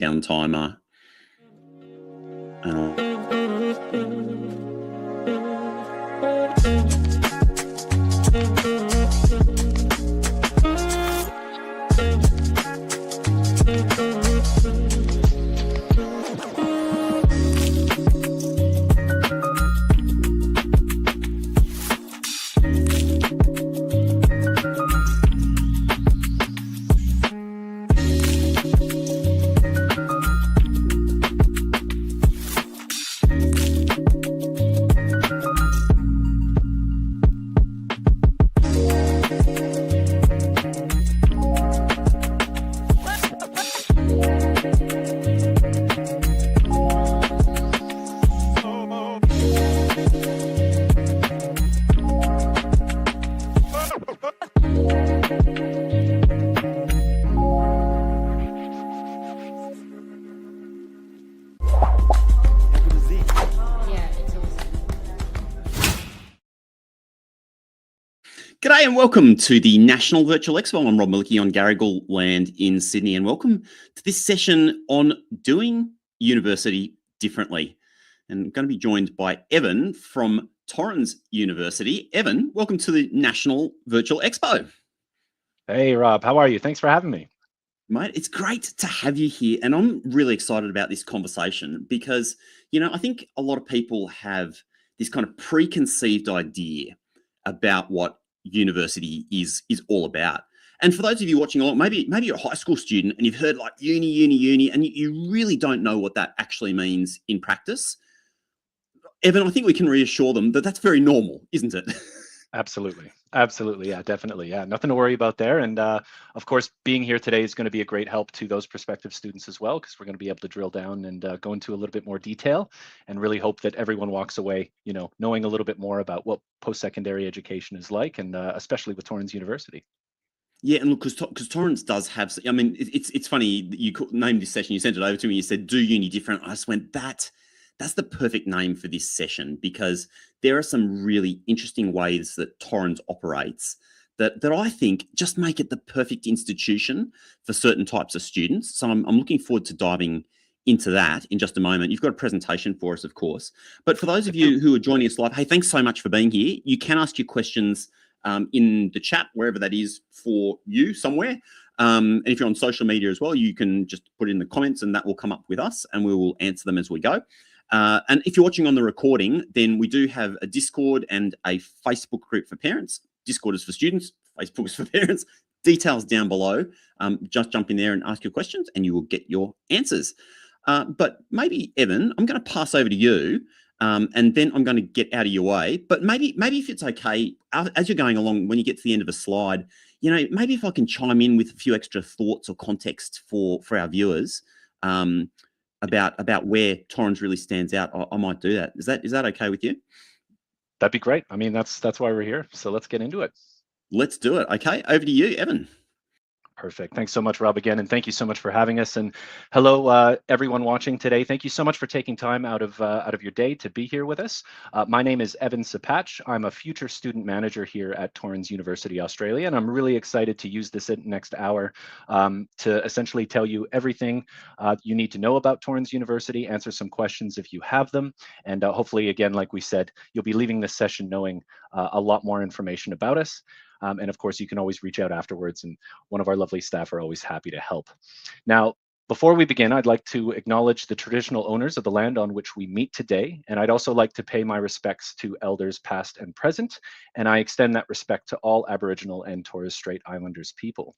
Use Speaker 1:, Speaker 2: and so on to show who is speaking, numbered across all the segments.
Speaker 1: down timer. G'day and welcome to the National Virtual Expo. I'm Rob Millicky on Garigal Land in Sydney, and welcome to this session on doing university differently. And I'm going to be joined by Evan from Torrens University. Evan, welcome to the National Virtual Expo.
Speaker 2: Hey Rob, how are you? Thanks for having me.
Speaker 1: Mate, it's great to have you here, and I'm really excited about this conversation because, I think a lot of people have this kind of preconceived idea about what university is all about. And for those of you watching along, maybe you're a high school student and you've heard like uni, and you really don't know what that actually means in practice. Evan, I think we can reassure them that that's very normal, isn't it?
Speaker 2: Absolutely. Yeah, definitely. Yeah, nothing to worry about there. And of course, being here today is going to be a great help to those prospective students as well, because we're going to be able to drill down and go into a little bit more detail and really hope that everyone walks away, knowing a little bit more about what post-secondary education is like, and especially with Torrens University.
Speaker 1: Yeah, and look, because Torrens does have, it's funny that you named this session, you sent it over to me, you said, do uni different. I just went, that's the perfect name for this session, because there are some really interesting ways that Torrens operates that I think just make it the perfect institution for certain types of students. So I'm looking forward to diving into that in just a moment. You've got a presentation for us, of course. But for those of you who are joining us live, hey, thanks so much for being here. You can ask your questions in the chat, wherever that is for you somewhere. And if you're on social media as well, you can just put it in the comments and that will come up with us and we will answer them as we go. And if you're watching on the recording, then we do have a Discord and a Facebook group for parents. Discord is for students, Facebook is for parents. Details down below. Just jump in there and ask your questions and you will get your answers. But maybe, Evan, I'm going to pass over to you and then I'm going to get out of your way. But maybe if it's okay, as you're going along, when you get to the end of a slide, maybe if I can chime in with a few extra thoughts or context for our viewers, about where Torrens really stands out, I might do that. Is that okay with you?
Speaker 2: That'd be great. I mean, that's why we're here. So let's get into it.
Speaker 1: Let's do it. Okay, over to you, Evan.
Speaker 2: Perfect. Thanks so much, Rob, again, and thank you so much for having us. And hello, everyone watching today. Thank you so much for taking time out of your day to be here with us. My name is Evan Sapach. I'm a future student manager here at Torrens University, Australia, and I'm really excited to use this next hour to essentially tell you everything you need to know about Torrens University, answer some questions if you have them, and hopefully, again, like we said, you'll be leaving this session knowing a lot more information about us. And of course, you can always reach out afterwards, and one of our lovely staff are always happy to help. Now, before we begin, I'd like to acknowledge the traditional owners of the land on which we meet today, and I'd also like to pay my respects to elders past and present, and I extend that respect to all Aboriginal and Torres Strait Islanders people.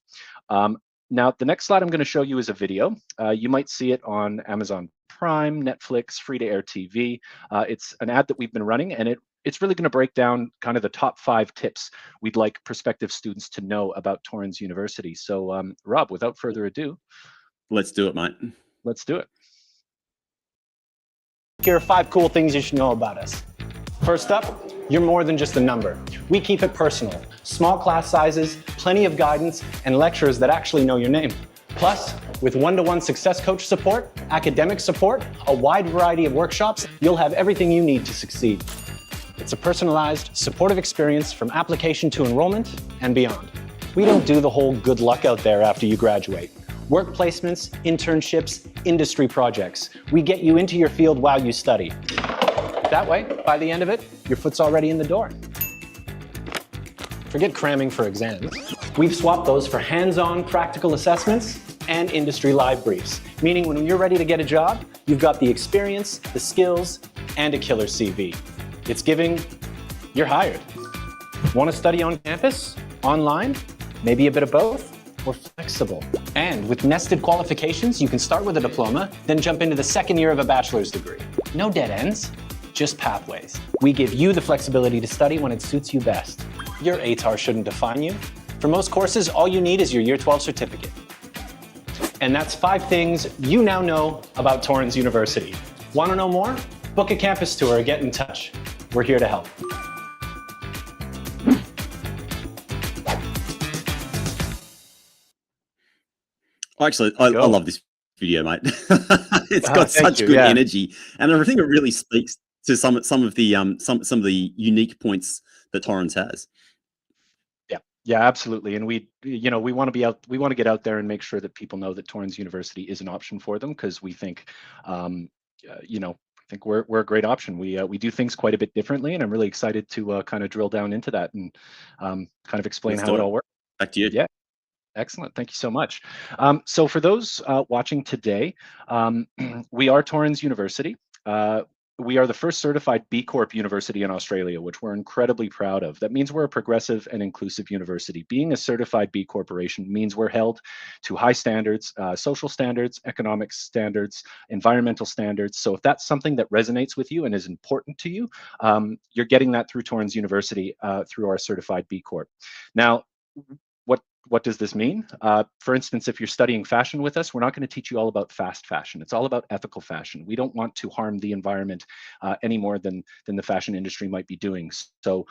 Speaker 2: Now, the next slide I'm going to show you is a video. You might see it on Amazon Prime, Netflix, free-to-air TV. It's an ad that we've been running, and it's really going to break down kind of the top 5 tips we'd like prospective students to know about Torrens University. So, Rob, without further ado,
Speaker 1: let's do it, mate.
Speaker 2: Let's do it.
Speaker 3: Here are 5 cool things you should know about us. First up, you're more than just a number. We keep it personal. Small class sizes, plenty of guidance, and lecturers that actually know your name. Plus, with one-to-one success coach support, academic support, a wide variety of workshops, you'll have everything you need to succeed. It's a personalized, supportive experience from application to enrollment and beyond. We don't do the whole good luck out there after you graduate. Work placements, internships, industry projects. We get you into your field while you study. That way, by the end of it, your foot's already in the door. Forget cramming for exams. We've swapped those for hands-on practical assessments and industry live briefs, meaning when you're ready to get a job, you've got the experience, the skills, and a killer CV. It's giving, you're hired. Want to study on campus, online, maybe a bit of both? We're flexible. And with nested qualifications, you can start with a diploma, then jump into the second year of a bachelor's degree. No dead ends, just pathways. We give you the flexibility to study when it suits you best. Your ATAR shouldn't define you. For most courses, all you need is your Year 12 certificate. And that's 5 things you now know about Torrens University. Want to know more? Book a campus tour or get in touch. We're here to help.
Speaker 1: Actually, I love this video, mate. It's got such good energy, and I think it really speaks to some of the unique points that Torrens has.
Speaker 2: Yeah, absolutely. And we want to get out there and make sure that people know that Torrens University is an option for them, because we think, I think we're a great option. We do things quite a bit differently, and I'm really excited to kind of drill down into that and kind of explain how it all works.
Speaker 1: Back to you.
Speaker 2: Yeah. Excellent. Thank you so much. So for those watching today, we are Torrens University. We are the first certified B Corp university in Australia, which we're incredibly proud of. That means we're a progressive and inclusive university. Being a certified B Corporation means we're held to high standards, social standards, economic standards, environmental standards. So if that's something that resonates with you and is important to you, you're getting that through Torrens University, through our certified B Corp. Now, what does this mean? For instance, if you're studying fashion with us, we're not going to teach you all about fast fashion. It's all about ethical fashion. We don't want to harm the environment any more than the fashion industry might be doing. So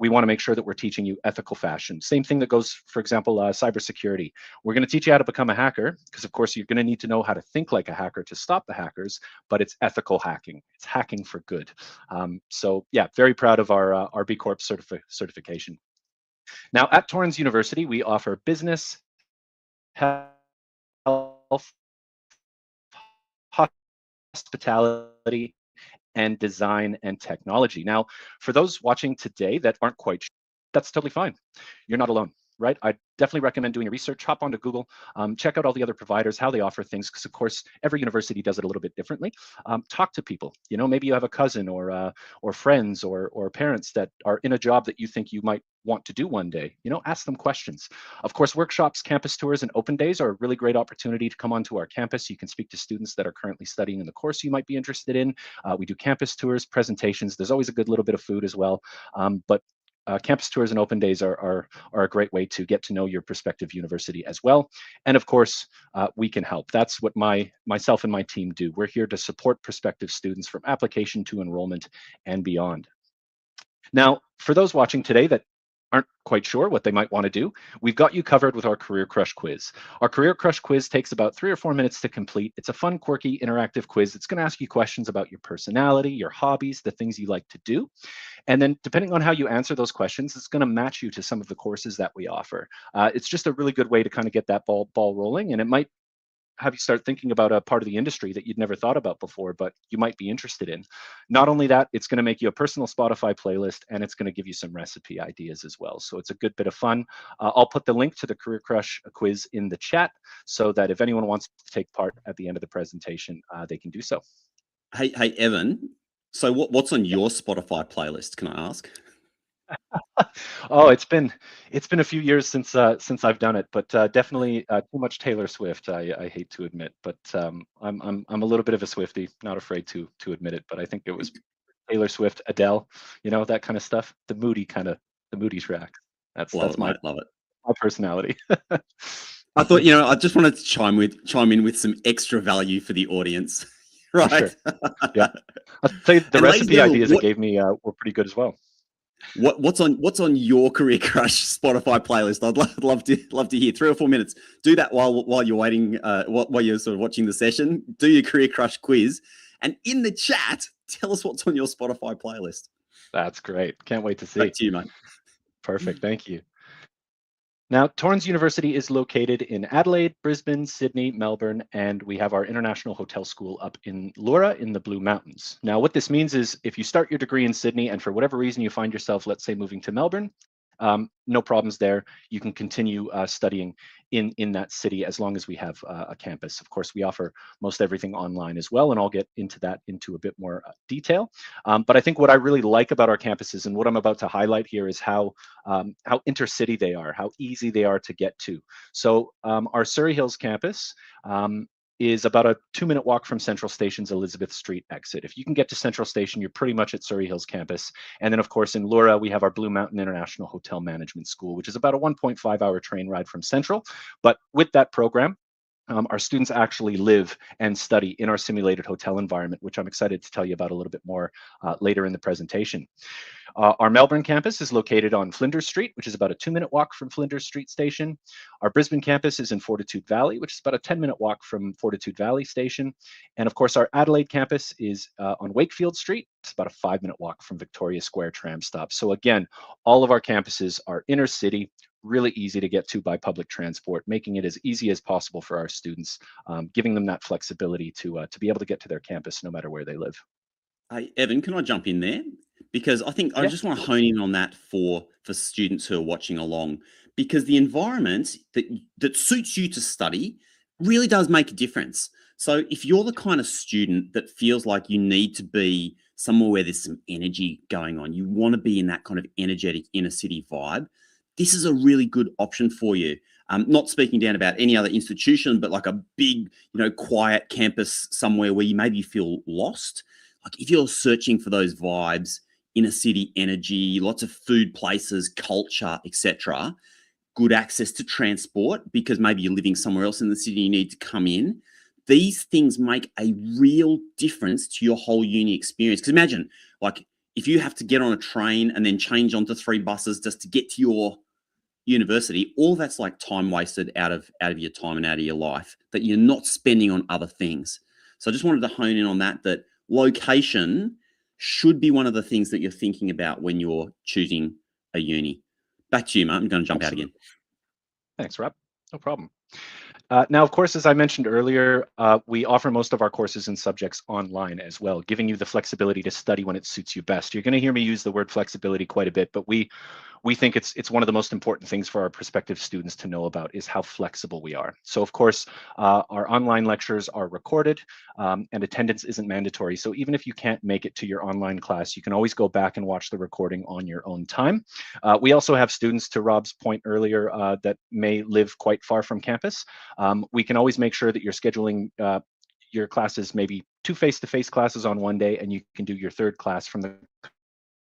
Speaker 2: we want to make sure that we're teaching you ethical fashion. Same thing that goes, for example, cybersecurity. We're going to teach you how to become a hacker, because of course you're going to need to know how to think like a hacker to stop the hackers, but it's ethical hacking. It's hacking for good. So yeah, very proud of our B Corp certification. Now, at Torrens University, we offer business, health, hospitality, and design and technology. Now, for those watching today that aren't quite sure, that's totally fine. You're not alone, right? I definitely recommend doing your research. Hop onto Google, check out all the other providers, how they offer things, because of course every university does it a little bit differently. Talk to people. Maybe you have a cousin or friends or parents that are in a job that you think you might want to do one day. Ask them questions. Of course, workshops, campus tours, and open days are a really great opportunity to come onto our campus. You can speak to students that are currently studying in the course you might be interested in. We do campus tours, presentations. There's always a good little bit of food as well. But campus tours and open days are a great way to get to know your prospective university as well. And of course, we can help. That's what myself and my team do. We're here to support prospective students from application to enrollment and beyond. Now, for those watching today that aren't quite sure what they might want to do, we've got you covered with our Career Crush quiz. Our Career Crush quiz takes about 3 or 4 minutes to complete. It's a fun, quirky, interactive quiz. It's going to ask you questions about your personality, your hobbies, the things you like to do. And then depending on how you answer those questions, it's going to match you to some of the courses that we offer. It's just a really good way to kind of get that ball rolling, and it might have you start thinking about a part of the industry that you'd never thought about before, but you might be interested in. Not only that, it's going to make you a personal Spotify playlist, and it's going to give you some recipe ideas as well. So it's a good bit of fun. I'll put the link to the Career Crush quiz in the chat so that if anyone wants to take part at the end of the presentation, they can do so.
Speaker 1: Hey, Evan. So what's on your Spotify playlist? Can I ask?
Speaker 2: Oh, it's been a few years since I've done it, but definitely too much Taylor Swift. I hate to admit, but I'm a little bit of a Swiftie. Not afraid to admit it, but I think it was Taylor Swift, Adele, that kind of stuff. The moody track. That's my personality.
Speaker 1: I thought I just wanted to chime in with some extra value for the audience, right?
Speaker 2: Sure. Yeah, I'll tell you, the recipe ideas it gave me were pretty good as well.
Speaker 1: What's on your Career Crush Spotify playlist? I'd love to hear. 3 or 4 minutes. Do that while you're waiting, while you're sort of watching the session. Do your Career Crush quiz, and in the chat, tell us what's on your Spotify playlist.
Speaker 2: That's great. Can't wait to see.
Speaker 1: Back to you, mate.
Speaker 2: Perfect. Thank you. Now, Torrens University is located in Adelaide, Brisbane, Sydney, Melbourne, and we have our International Hotel School up in Leura in the Blue Mountains. Now, what this means is if you start your degree in Sydney and for whatever reason you find yourself, let's say, moving to Melbourne, no problems there. You can continue studying in that city as long as we have a campus. Of course, we offer most everything online as well, and I'll get into that into a bit more detail. But I think what I really like about our campuses and what I'm about to highlight here is how intercity they are, how easy they are to get to. So our Surrey Hills campus is about a 2-minute walk from Central Station's Elizabeth Street exit. If you can get to Central Station, you're pretty much at Surrey Hills campus. And then, of course, in Leura, we have our Blue Mountain International Hotel Management School, which is about a 1.5-hour train ride from Central. But with that program, our students actually live and study in our simulated hotel environment, which I'm excited to tell you about a little bit more later in the presentation. Our Melbourne campus is located on Flinders Street, which is about a 2-minute walk from Flinders Street Station. Our Brisbane campus is in Fortitude Valley, which is about a 10-minute walk from Fortitude Valley Station. And of course, our Adelaide campus is on Wakefield Street. It's about a 5-minute walk from Victoria Square tram stop. So again, all of our campuses are inner city, really easy to get to by public transport, making it as easy as possible for our students, giving them that flexibility to be able to get to their campus no matter where they live.
Speaker 1: Hey, Evan, can I jump in there? Because I think I
Speaker 2: Yeah.
Speaker 1: just want to hone in on that for students who are watching along, because the environment that suits you to study really does make a difference. So if you're the kind of student that feels like you need to be somewhere where there's some energy going on, you want to be in that kind of energetic inner city vibe, this is a really good option for you. Not speaking down about any other institution, but like a big, quiet campus somewhere where you maybe feel lost. Like if you're searching for those vibes, inner city energy, lots of food places, culture, etc., good access to transport because maybe you're living somewhere else in the city, you need to come in. These things make a real difference to your whole uni experience. Because imagine, like, if you have to get on a train and then change onto 3 buses just to get to your university, all that's like time wasted out of your time and out of your life that you're not spending on other things. So I just wanted to hone in on that location should be one of the things that you're thinking about when you're choosing a uni. Back to you, Mark. I'm going to jump out again.
Speaker 2: Thanks, Rob. No problem. Now, of course, as I mentioned earlier, we offer most of our courses and subjects online as well, giving you the flexibility to study when it suits you best. You're going to hear me use the word flexibility quite a bit, but we think it's one of the most important things for our prospective students to know about is how flexible we are. So, of course, our online lectures are recorded and attendance isn't mandatory. So even if you can't make it to your online class, you can always go back and watch the recording on your own time. We also have students, to Rob's point earlier, that may live quite far from campus. We can always make sure that you're scheduling your classes, maybe 2 face-to-face classes on one day, and you can do your 3rd class from the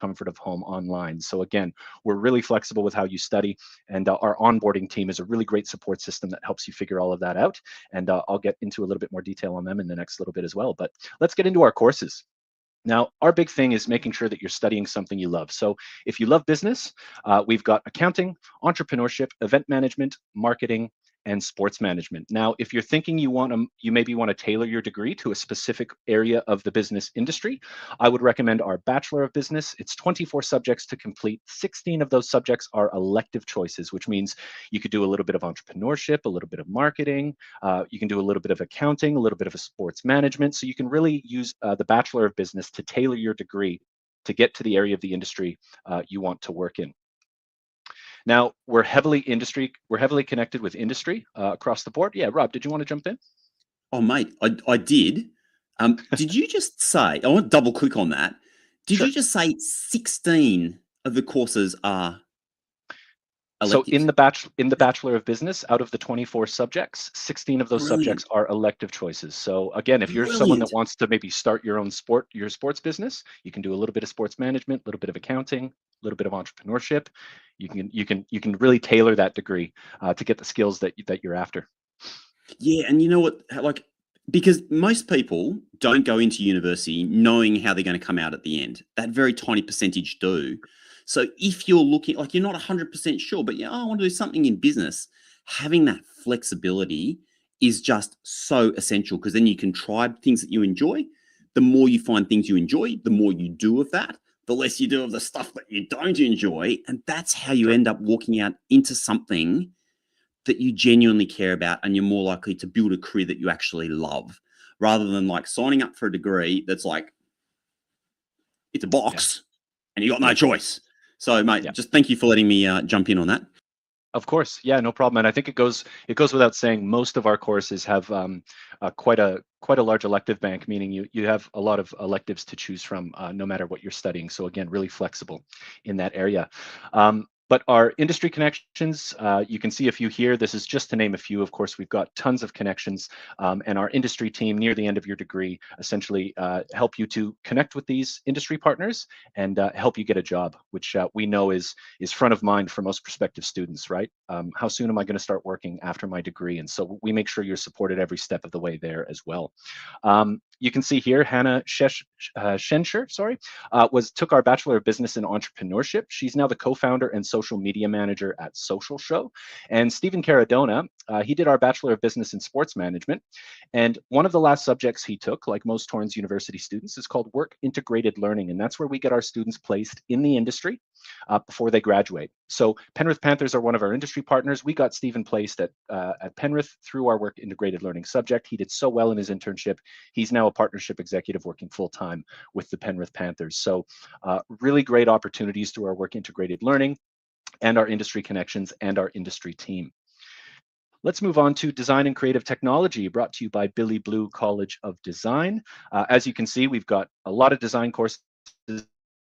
Speaker 2: comfort of home online. So again, we're really flexible with how you study, and our onboarding team is a really great support system that helps you figure all of that out. And I'll get into a little bit more detail on them in the next little bit as well. But let's get into our courses. Now, our big thing is making sure that you're studying something you love. So if you love business, we've got accounting, entrepreneurship, event management, marketing, and sports management. Now, if you're thinking you maybe want to tailor your degree to a specific area of the business industry, I would recommend our Bachelor of Business. It's 24 subjects to complete. 16 of those subjects are elective choices, which means you could do a little bit of entrepreneurship, a little bit of marketing, you can do a little bit of accounting, a little bit of a sports management. So you can really use the Bachelor of Business to tailor your degree to get to the area of the industry you want to work in. Now, we're heavily connected with industry across the board. Yeah, Rob, did you want to jump in?
Speaker 1: Oh, mate, I did. Did you just say, I want to double click on that. Did
Speaker 2: Sure.
Speaker 1: you just say 16 of the courses are electives?
Speaker 2: So in the Bachelor of Business, out of the 24 subjects, 16 of those subjects are elective choices. So again, if you're someone that wants to maybe start your sports business, you can do a little bit of sports management, a little bit of accounting, a little bit of entrepreneurship. You can really tailor that degree to get the skills that you're after.
Speaker 1: Yeah, and you know what? Like, because most people don't go into university knowing how they're going to come out at the end. That very tiny percentage do. So if you're looking, like you're not 100% sure, but I want to do something in business, having that flexibility is just so essential, because then you can try things that you enjoy. The more you find things you enjoy, the more you do of that, the less you do of the stuff that you don't enjoy. And that's how you end up walking out into something that you genuinely care about, and you're more likely to build a career that you actually love, rather than like signing up for a degree that's like, it's a box and you got no choice. So, mate, just thank you for letting me jump in on that.
Speaker 2: Of course, yeah, no problem. And I think it goes without saying, most of our courses have quite a large elective bank, meaning you have a lot of electives to choose from, no matter what you're studying. So again, really flexible in that area. But our industry connections, you can see a few here. This is just to name a few. Of course, we've got tons of connections, and our industry team near the end of your degree essentially help you to connect with these industry partners and help you get a job, which we know is front of mind for most prospective students, right? How soon am I going to start working after my degree? And so we make sure you're supported every step of the way there as well. You can see here, Hannah Schenscher, took our Bachelor of Business in Entrepreneurship. She's now the co-founder and social media manager at Social Show. And Stephen Caradona, he did our Bachelor of Business in Sports Management. And one of the last subjects he took, like most Torrens University students, is called Work Integrated Learning. And that's where we get our students placed in the industry before they graduate. So Penrith Panthers are one of our industry partners. We got Stephen placed at Penrith through our Work Integrated Learning subject. He did so well in his internship. He's now a partnership executive working full-time with the Penrith Panthers. So really great opportunities through our Work Integrated Learning and our industry connections and our industry team. Let's move on to Design and Creative Technology, brought to you by Billy Blue College of Design. As you can see, we've got a lot of design courses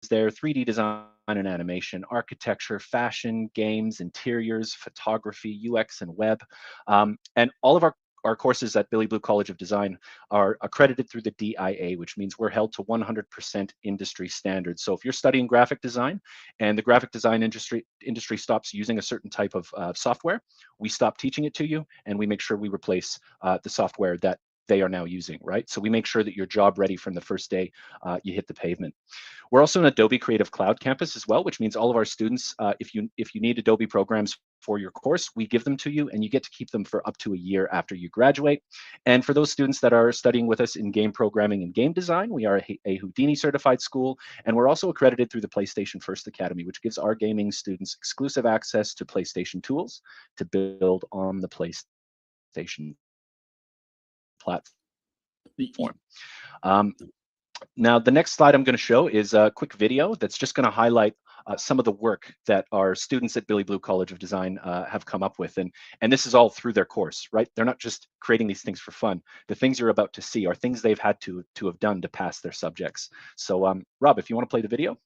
Speaker 2: there: 3D design and animation, architecture, fashion, games, interiors, photography, UX and web. And all of our courses at Billy Blue College of Design are accredited through the DIA, which means we're held to 100% industry standards. So if you're studying graphic design and the graphic design industry stops using a certain type of software, we stop teaching it to you, and we make sure we replace the software that they are now using, right? So we make sure that you're job ready from the first day you hit the pavement. We're also an Adobe Creative Cloud campus as well, which means all of our students, if you need Adobe programs for your course, we give them to you, and you get to keep them for up to a year after you graduate. And for those students that are studying with us in game programming and game design, we are a Houdini certified school, and we're also accredited through the PlayStation First Academy, which gives our gaming students exclusive access to PlayStation tools to build on the PlayStation platform. Now, the next slide I'm going to show is a quick video that's just going to highlight some of the work that our students at Billy Blue College of Design have come up with. And this is all through their course, right? They're not just creating these things for fun. The things you're about to see are things they've had to have done to pass their subjects. So Rob, if you want to play the video.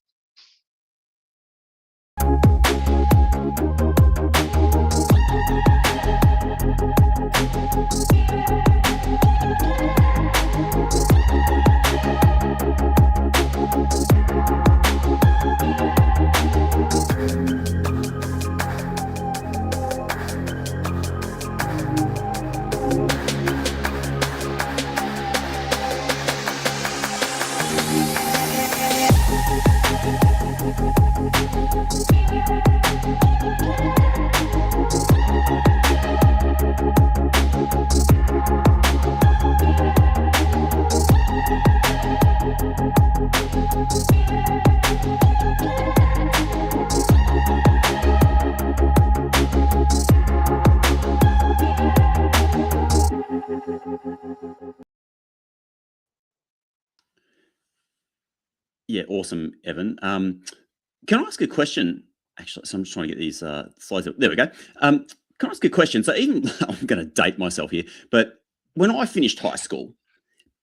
Speaker 1: Yeah, awesome, Evan. Can I ask a question? Actually, so I'm just trying to get these slides up. There we go. Can I ask a question? So even, I'm going to date myself here, but when I finished high school,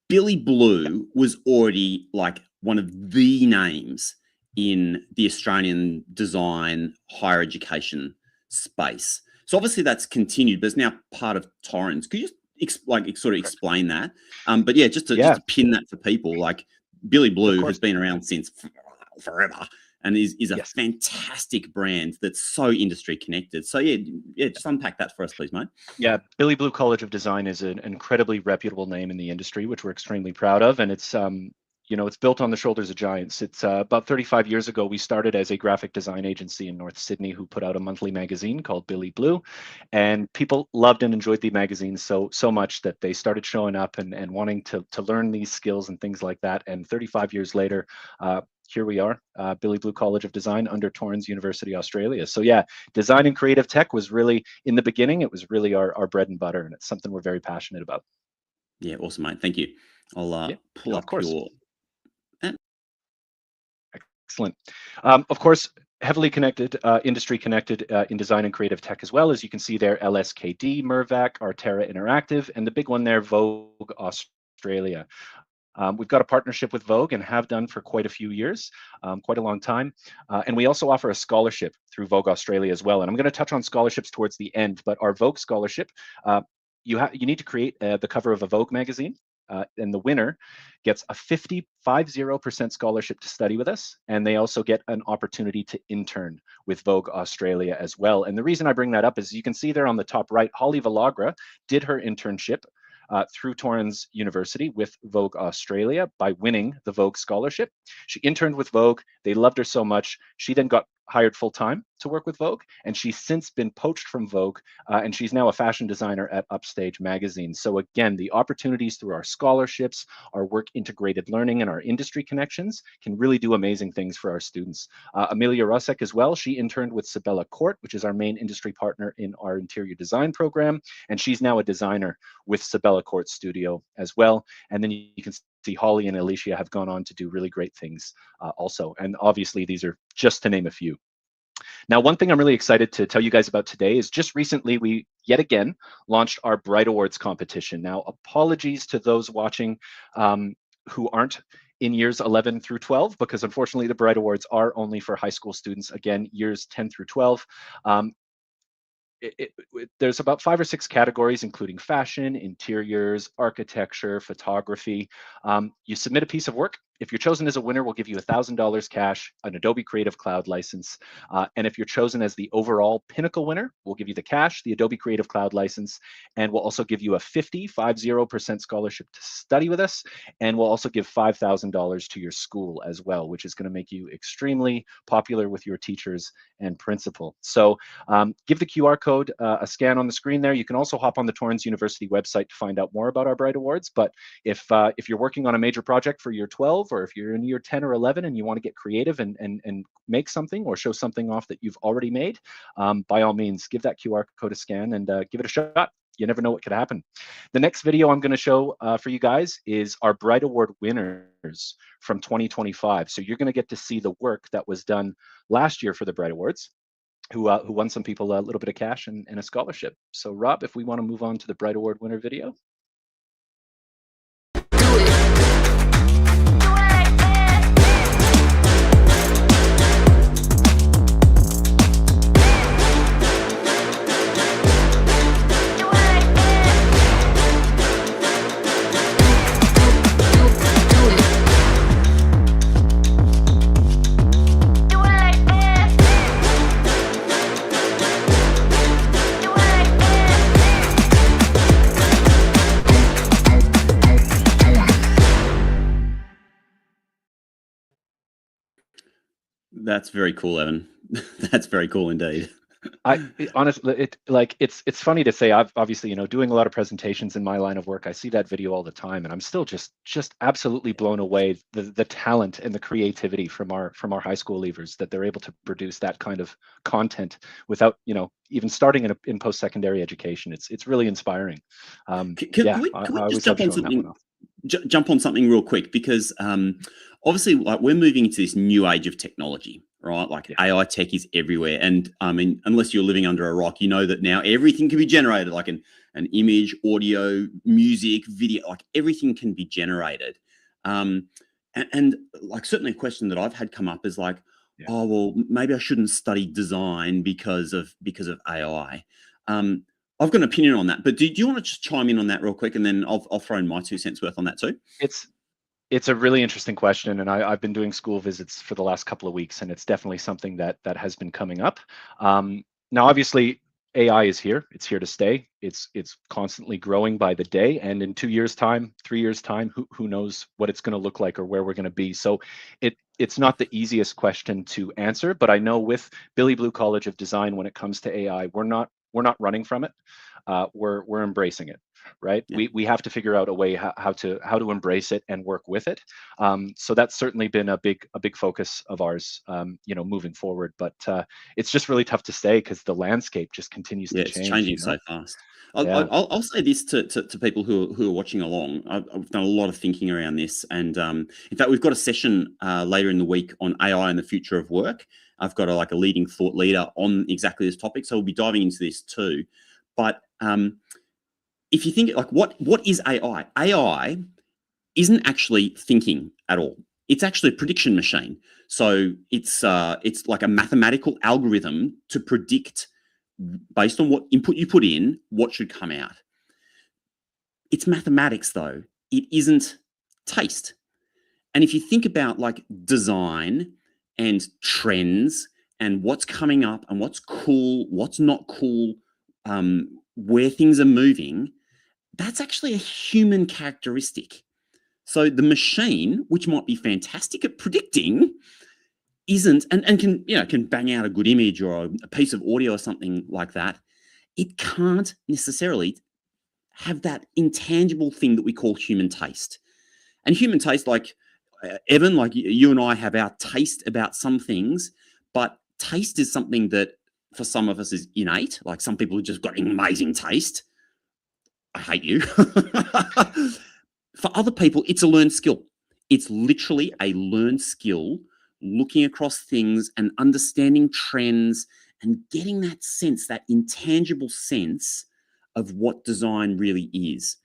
Speaker 1: Billy Blue was already like one of the names in the Australian design higher education space. So obviously that's continued, but it's now part of Torrens. Could you just sort of explain that? But yeah, just to pin that for people, like Billy Blue has been around since forever and is a fantastic brand that's so industry connected. So yeah, just unpack that for us, please, mate.
Speaker 2: Yeah, Billy Blue College of Design is an incredibly reputable name in the industry, which we're extremely proud of, and it's it's built on the shoulders of giants. It's about 35 years ago, we started as a graphic design agency in North Sydney who put out a monthly magazine called Billy Blue. And people loved and enjoyed the magazine so much that they started showing up and wanting to learn these skills and things like that. And 35 years later, here we are, Billy Blue College of Design under Torrens University, Australia. So yeah, design and creative tech was really, in the beginning, it was really our bread and butter, and it's something we're very passionate about.
Speaker 1: Yeah, awesome, mate. Thank you. I'll pull up your...
Speaker 2: Excellent. Of course, heavily connected, industry connected in design and creative tech as well. As you can see there, LSKD, Mirvac, Arterra Interactive, and the big one there, Vogue Australia. We've got a partnership with Vogue and have done for quite a few years, quite a long time. And we also offer a scholarship through Vogue Australia as well. And I'm going to touch on scholarships towards the end, but our Vogue scholarship, you need to create the cover of a Vogue magazine. And the winner gets a 50% scholarship to study with us. And they also get an opportunity to intern with Vogue Australia as well. And the reason I bring that up is you can see there on the top right, Holly Villagra did her internship through Torrens University with Vogue Australia by winning the Vogue scholarship. She interned with Vogue. They loved her so much. She then got hired full-time to work with Vogue, and she's since been poached from Vogue, and she's now a fashion designer at Upstage magazine. So again, the opportunities through our scholarships, our work integrated learning, and our industry connections can really do amazing things for our students. Amelia Rusek as well, she interned with Sabella Court, which is our main industry partner in our interior design program, and she's now a designer with Sabella Court Studio as well. And then you can see Holly and Alicia have gone on to do really great things also. And obviously, these are just to name a few. Now, one thing I'm really excited to tell you guys about today is just recently we yet again launched our Bright Awards competition. Now, apologies to those watching who aren't in years 11 through 12, because unfortunately the Bright Awards are only for high school students, again, years 10 through 12. There's about 5 or 6 categories, including fashion, interiors, architecture, photography. You submit a piece of work. If you're chosen as a winner, we'll give you $1,000 cash, an Adobe Creative Cloud license. And if you're chosen as the overall pinnacle winner, we'll give you the cash, the Adobe Creative Cloud license, and we'll also give you a 50% scholarship to study with us. And we'll also give $5,000 to your school as well, which is going to make you extremely popular with your teachers and principal. So give the QR code a scan on the screen there. You can also hop on the Torrens University website to find out more about our Bright Awards. But if you're working on a major project for year 12, or if you're in year 10 or 11 and you want to get creative and make something or show something off that you've already made, by all means, give that QR code a scan and give it a shot. You never know what could happen. The next video I'm going to show for you guys is our Bright Award winners from 2025. So you're going to get to see the work that was done last year for the Bright Awards, who won some people a little bit of cash and a scholarship. So Rob, if we want to move on to the Bright Award winner video.
Speaker 1: That's very cool, Evan. That's very cool indeed.
Speaker 2: Honestly, it's funny to say. I've obviously, doing a lot of presentations in my line of work. I see that video all the time, and I'm still just absolutely blown away the talent and the creativity from our high school leavers, that they're able to produce that kind of content without even starting in post-secondary education. It's really inspiring.
Speaker 1: Can we just jump on something real quick, because obviously, like, we're moving into this new age of technology, right? Like, AI tech is everywhere, and I mean, unless you're living under a rock, you know that now everything can be generated, like an image, audio, music, video, like everything can be generated. And like, certainly a question that I've had come up is like, oh well, maybe I shouldn't study design because of AI. I've got an opinion on that, but do you want to just chime in on that real quick, and then I'll throw in my 2 cents worth on that too?
Speaker 2: It's a really interesting question, and I've been doing school visits for the last couple of weeks, and it's definitely something that has been coming up. Now, obviously, AI is here. It's here to stay. It's constantly growing by the day. And in 2 years' time, 3 years' time, who knows what it's going to look like or where we're going to be. So it's not the easiest question to answer, but I know with Billy Blue College of Design, when it comes to AI, we're not running from it. We're embracing it, right?
Speaker 1: Yeah.
Speaker 2: We have to figure out a way how to embrace it and work with it. So that's certainly been a big focus of ours, moving forward. But it's just really tough to say because the landscape just continues to
Speaker 1: Yeah, it's
Speaker 2: change.
Speaker 1: changing so fast.
Speaker 2: Yeah.
Speaker 1: I'll say this to people who are watching along. I've done a lot of thinking around this, and in fact, we've got a session later in the week on AI and the future of work. I've got a leading thought leader on exactly this topic, so we'll be diving into this too. But if you think like what is AI? AI isn't actually thinking at all. It's actually a prediction machine. So it's like a mathematical algorithm to predict based on what input you put in, what should come out. It's mathematics though. It isn't taste. And if you think about like design and trends and what's coming up and what's cool, what's not cool, where things are moving, that's actually a human characteristic. So the machine, which might be fantastic at predicting, isn't and can bang out a good image or a piece of audio or something like that. It can't necessarily have that intangible thing that we call human taste. And human taste, like Evan, like you and I have our taste about some things, but taste is something that for some of us is innate. Like some people have just got amazing taste. I hate you. For other people, it's a learned skill. It's literally a learned skill, looking across things and understanding trends and getting that sense, that intangible sense of what design really is.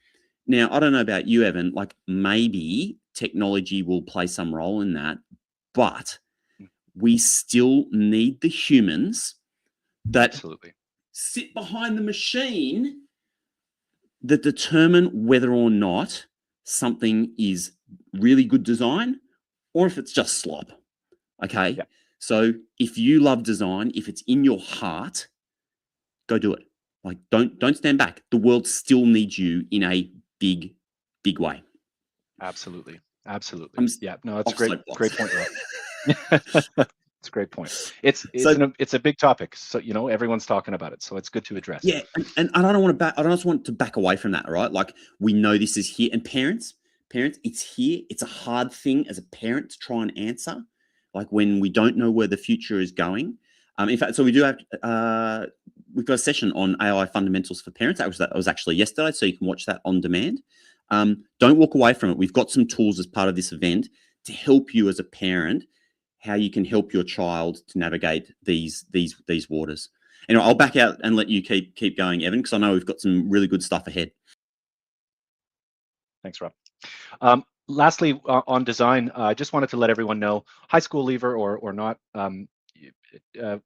Speaker 1: Now, I don't know about you, Evan, like maybe technology will play some role in that, but we still need the humans that
Speaker 2: Absolutely.
Speaker 1: sit behind the machine that determine whether or not something is really good design or if it's just slop. Okay.
Speaker 2: Yeah.
Speaker 1: So if you love design, if it's in your heart, go do it. Like don't stand back. The world still needs you in a big way.
Speaker 2: Absolutely. Absolutely.
Speaker 1: I'm
Speaker 2: Yeah. No, it's a
Speaker 1: off
Speaker 2: great
Speaker 1: soapbox.
Speaker 2: point, Rob. It's a great point. It's
Speaker 1: So
Speaker 2: it's a big topic. So everyone's talking about it. So it's good to address.
Speaker 1: yeah, and I don't want to back. I don't just want to back away from that, right? Like we know this is here, and parents, it's here. It's a hard thing as a parent to try and answer, like when we don't know where the future is going. In fact, so we do have we've got a session on AI fundamentals for parents. That was actually yesterday, so you can watch that on demand. Don't walk away from it. We've got some tools as part of this event to help you as a parent, how you can help your child to navigate these waters. Anyway, I'll back out and let you keep going, Evan, because I know we've got some really good stuff ahead.
Speaker 2: Thanks, Rob. Lastly, on design, I just wanted to let everyone know, high school leaver or not,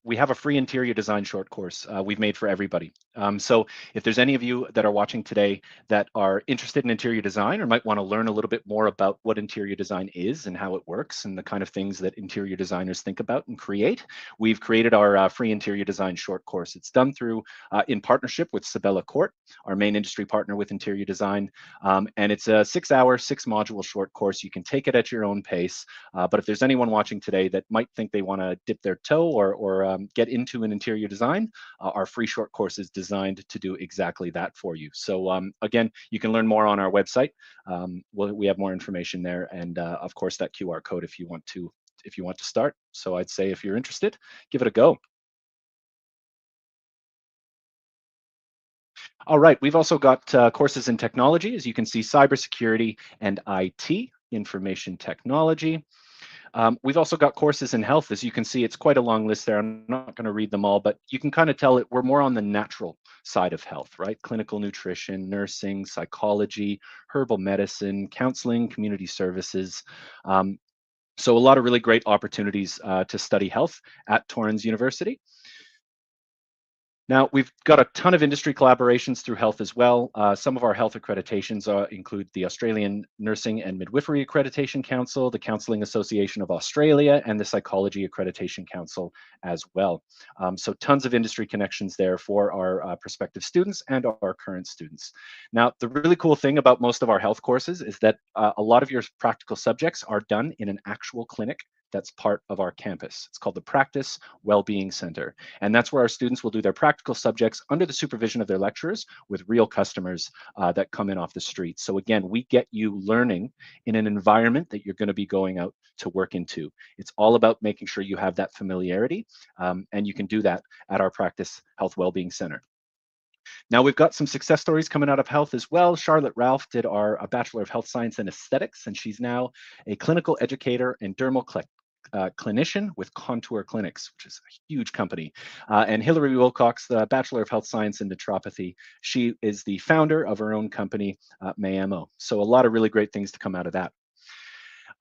Speaker 2: we have a free interior design short course we've made for everybody. So if there's any of you that are watching today that are interested in interior design or might want to learn a little bit more about what interior design is and how it works and the kind of things that interior designers think about and create, we've created our free interior design short course. It's done through in partnership with Sabella Court, our main industry partner with interior design. And it's a 6-hour, 6-module short course. You can take it at your own pace. But if there's anyone watching today that might think they want to dip their toe or get into an interior design, our free short course is designed to do exactly that for you. So again, you can learn more on our website. We have more information there, and of course that QR code if you want to start. So I'd say if you're interested, give it a go. All right, we've also got courses in technology, as you can see, cybersecurity and IT, information technology. We've also got courses in health. As you can see, it's quite a long list there. I'm not going to read them all, but you can kind of tell it we're more on the natural side of health, right? Clinical nutrition, nursing, psychology, herbal medicine, counseling, community services. So a lot of really great opportunities to study health at Torrens University. Now, we've got a ton of industry collaborations through health as well. Some of our health accreditations include the Australian Nursing and Midwifery Accreditation Council, the Counselling Association of Australia, and the Psychology Accreditation Council as well. So tons of industry connections there for our prospective students and our current students. Now, the really cool thing about most of our health courses is that a lot of your practical subjects are done in an actual clinic that's part of our campus. It's called the Practice Wellbeing Center. And that's where our students will do their practical subjects under the supervision of their lecturers with real customers that come in off the street. So again, we get you learning in an environment that you're going to be going out to work into. It's all about making sure you have that familiarity, and you can do that at our Practice Health Wellbeing Center. Now we've got some success stories coming out of health as well. Charlotte Ralph did a Bachelor of Health Science and Aesthetics, and she's now a clinical educator and dermal clinician with Contour Clinics, which is a huge company. And Hilary Wilcox, the Bachelor of Health Science in Naturopathy, she is the founder of her own company, Mayamo. So a lot of really great things to come out of that.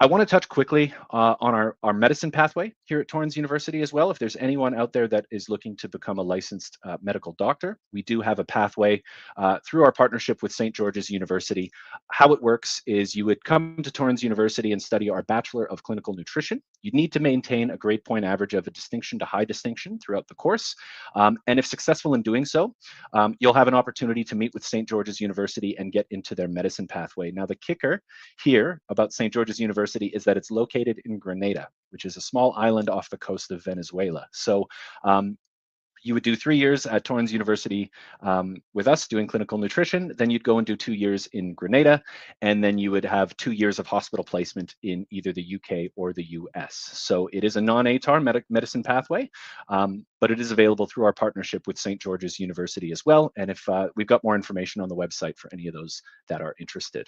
Speaker 2: I want to touch quickly on our medicine pathway here at Torrens University as well. If there's anyone out there that is looking to become a licensed medical doctor, we do have a pathway through our partnership with St. George's University. How it works is you would come to Torrens University and study our Bachelor of Clinical Nutrition. You'd need to maintain a grade point average of a distinction to high distinction throughout the course. And if successful in doing so, you'll have an opportunity to meet with St. George's University and get into their medicine pathway. Now, the kicker here about St. George's University is that it's located in Grenada, which is a small island off the coast of Venezuela. So you would do 3 years at Torrens University with us doing clinical nutrition, then you'd go and do 2 years in Grenada, and then you would have 2 years of hospital placement in either the UK or the US. So it is a non-ATAR medicine pathway, but it is available through our partnership with St. George's University as well. And if we've got more information on the website for any of those that are interested.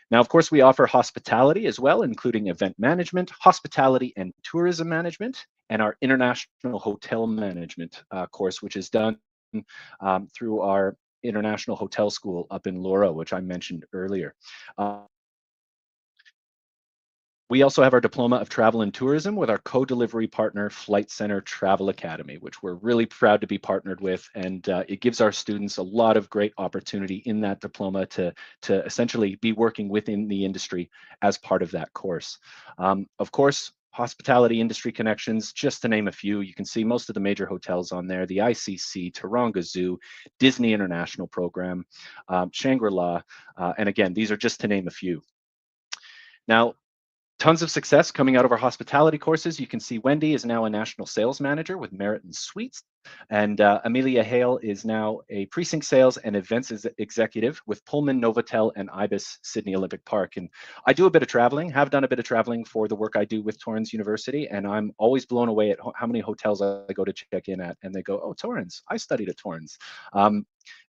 Speaker 2: Now, of course, we offer hospitality as well, including event management, hospitality and tourism management, and our international hotel management course, which is done through our International Hotel School up in Laura, which I mentioned earlier. We also have our Diploma of Travel and Tourism with our co-delivery partner, Flight Center Travel Academy, which we're really proud to be partnered with. And it gives our students a lot of great opportunity in that diploma to essentially be working within the industry as part of that course. Of course, hospitality industry connections, just to name a few. You can see most of the major hotels on there, the ICC, Taronga Zoo, Disney International Program, Shangri-La, and again, these are just to name a few. Now, tons of success coming out of our hospitality courses. You can see Wendy is now a national sales manager with Merit and Suites, and Amelia Hale is now a precinct sales and events executive with Pullman, Novotel, and Ibis Sydney Olympic Park. And I do a bit of traveling, have done a bit of traveling for the work I do with Torrens University, and I'm always blown away at how many hotels I go to check in at, and they go, "Oh, Torrens, I studied at Torrens."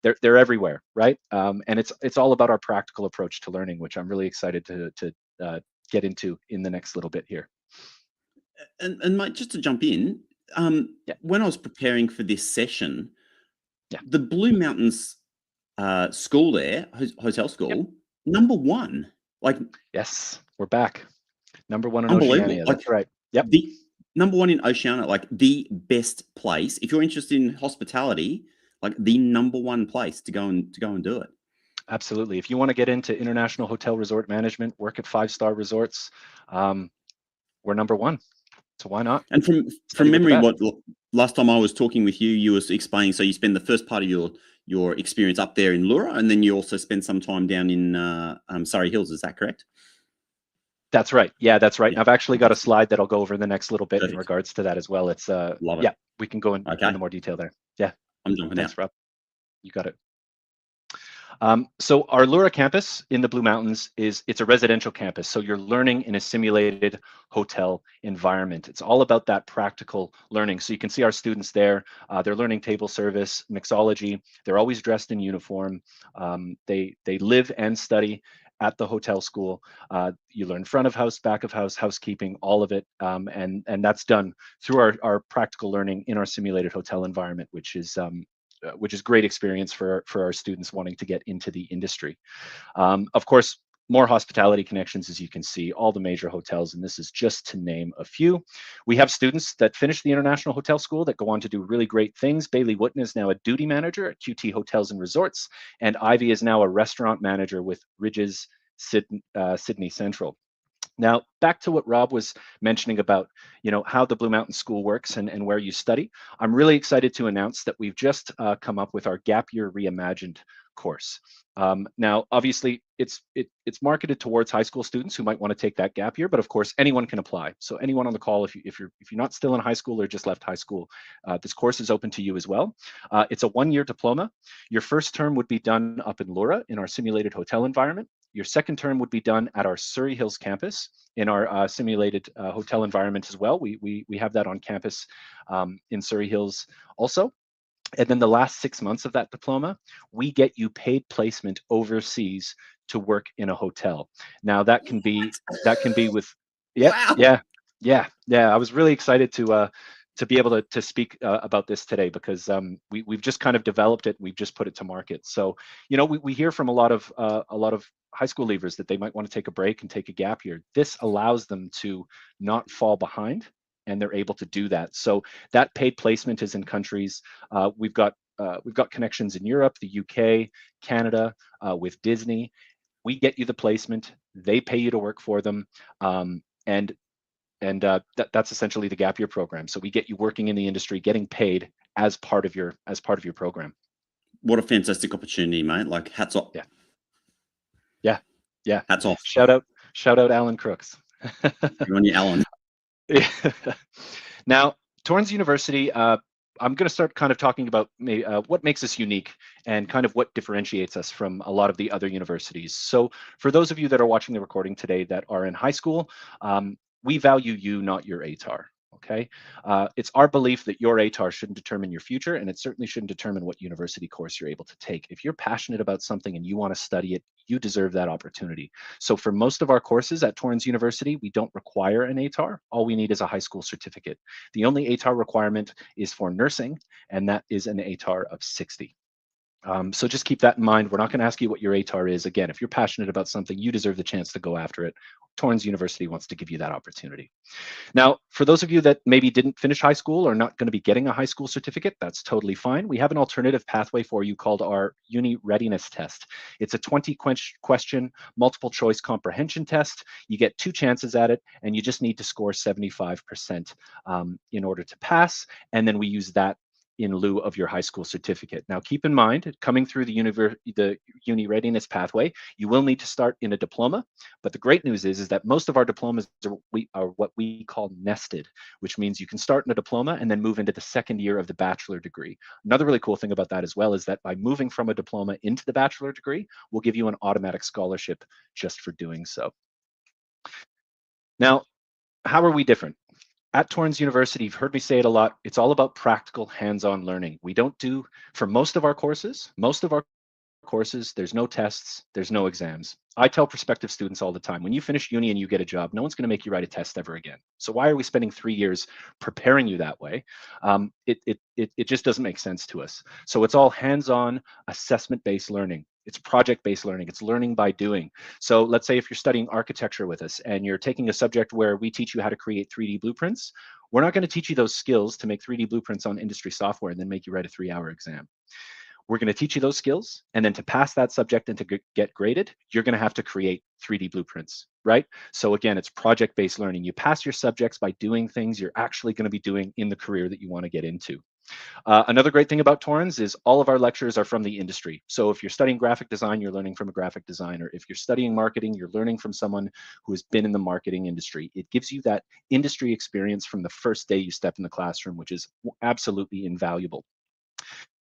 Speaker 2: They're everywhere, right? And it's all about our practical approach to learning, which I'm really excited to get into in the next little bit here.
Speaker 1: And Mike, just to jump in,
Speaker 2: Yeah.
Speaker 1: when I was preparing for this session,
Speaker 2: Yeah.
Speaker 1: the Blue Mountains school there, hotel school, #1. Like,
Speaker 2: Yes, we're back. #1 in
Speaker 1: unbelievable.
Speaker 2: Oceania.
Speaker 1: Like,
Speaker 2: That's right. Yep.
Speaker 1: the #1 in Oceania, like the best place. If you're interested in hospitality, like the #1 place to go and do it.
Speaker 2: Absolutely. If you want to get into international hotel resort management, work at 5-star resorts, we're #1. So why not?
Speaker 1: And from
Speaker 2: Study with the
Speaker 1: memory,
Speaker 2: best.
Speaker 1: what last time I was talking with you, you was explaining. So you spend the first part of your experience up there in Lura, and then you also spend some time down in Surrey Hills. Is that correct?
Speaker 2: That's right. Yeah, that's right.
Speaker 1: Yeah.
Speaker 2: And I've actually got a slide that I'll go over in the next little bit in
Speaker 1: Perfect.
Speaker 2: regards to that as well. It's
Speaker 1: Love it.
Speaker 2: yeah, we can go
Speaker 1: Okay.
Speaker 2: into more detail there. Yeah.
Speaker 1: I'm jumping
Speaker 2: Thanks,
Speaker 1: out.
Speaker 2: Rob. You got it. So our Lura campus in the Blue Mountains it's a residential campus. So you're learning in a simulated hotel environment. It's all about that practical learning. So you can see our students there. They're learning table service, mixology. They're always dressed in uniform. They live and study at the hotel school. You learn front of house, back of house, housekeeping, all of it. And that's done through our practical learning in our simulated hotel environment, which is great experience for our students wanting to get into the industry. Of course, more hospitality connections, as you can see, all the major hotels, and this is just to name a few. We have students that finish the International Hotel School that go on to do really great things. Bailey Wooten is now a duty manager at QT Hotels and Resorts, and Ivy is now a restaurant manager with Ridges Sydney Central. Now, back to what Rob was mentioning about, how the Blue Mountain School works and where you study. I'm really excited to announce that we've just come up with our Gap Year Reimagined course. Now, obviously, it's marketed towards high school students who might want to take that gap year, but of course, anyone can apply. So anyone on the call, if you're not still in high school or just left high school, this course is open to you as well. It's a 1-year diploma. Your first term would be done up in Laura in our simulated hotel environment. Your second term would be done at our Surrey Hills campus in our simulated hotel environment as well. We have that on campus in Surrey Hills also. And then the last 6 months of that diploma, we get you paid placement overseas to work in a hotel. Now that can be with,
Speaker 1: Wow.
Speaker 2: I was really excited to be able to speak about this today because we've just kind of developed it. We've just put it to market. So we hear from a lot of high school leavers that they might want to take a break and take a gap year. This allows them to not fall behind, and they're able to do that. So that paid placement is in countries. We've got connections in Europe, the UK, Canada, with Disney. We get you the placement. They pay you to work for them, and that's essentially the gap year program. So we get you working in the industry, getting paid as part of your program.
Speaker 1: What a fantastic opportunity, mate! Like, hats off.
Speaker 2: Yeah.
Speaker 1: Hats off.
Speaker 2: Shout out Alan Crooks.
Speaker 1: Good on you, Alan.
Speaker 2: Now, Torrens University, I'm going to start kind of talking about what makes us unique and kind of what differentiates us from a lot of the other universities. So for those of you that are watching the recording today that are in high school, we value you, not your ATAR. Okay, it's our belief that your ATAR shouldn't determine your future, and it certainly shouldn't determine what university course you're able to take. If you're passionate about something and you want to study it, you deserve that opportunity. So for most of our courses at Torrens University, we don't require an ATAR. All we need is a high school certificate. The only ATAR requirement is for nursing, and that is an ATAR of 60. So just keep that in mind. We're not going to ask you what your ATAR is. Again, if you're passionate about something, you deserve the chance to go after it. Torrens University wants to give you that opportunity. Now, for those of you that maybe didn't finish high school or not going to be getting a high school certificate, that's totally fine. We have an alternative pathway for you called our Uni Readiness Test. It's a 20-question multiple choice comprehension test. You get 2 chances at it, and you just need to score 75% in order to pass. And then we use that in lieu of your high school certificate. Now, keep in mind, coming through the Uni Readiness pathway, you will need to start in a diploma. But the great news is that most of our diplomas are what we call nested, which means you can start in a diploma and then move into the second year of the bachelor degree. Another really cool thing about that as well is that by moving from a diploma into the bachelor degree, we'll give you an automatic scholarship just for doing so. Now, how are we different? At Torrens University, you've heard me say it a lot, it's all about practical hands-on learning. We don't do, for most of our courses, there's no tests, there's no exams. I tell prospective students all the time, when you finish uni and you get a job, no one's going to make you write a test ever again. So why are we spending 3 years preparing you that way? It just doesn't make sense to us. So it's all hands-on, assessment-based learning. It's project-based learning. It's learning by doing. So let's say if you're studying architecture with us and you're taking a subject where we teach you how to create 3D blueprints, we're not going to teach you those skills to make 3D blueprints on industry software and then make you write a 3-hour exam. We're going to teach you those skills, and then to pass that subject and to get graded, you're going to have to create 3D blueprints, right? So again, it's project-based learning. You pass your subjects by doing things you're actually going to be doing in the career that you want to get into. Another great thing about Torrens is all of our lectures are from the industry. So if you're studying graphic design, you're learning from a graphic designer. If you're studying marketing, you're learning from someone who has been in the marketing industry. It gives you that industry experience from the first day you step in the classroom, which is absolutely invaluable.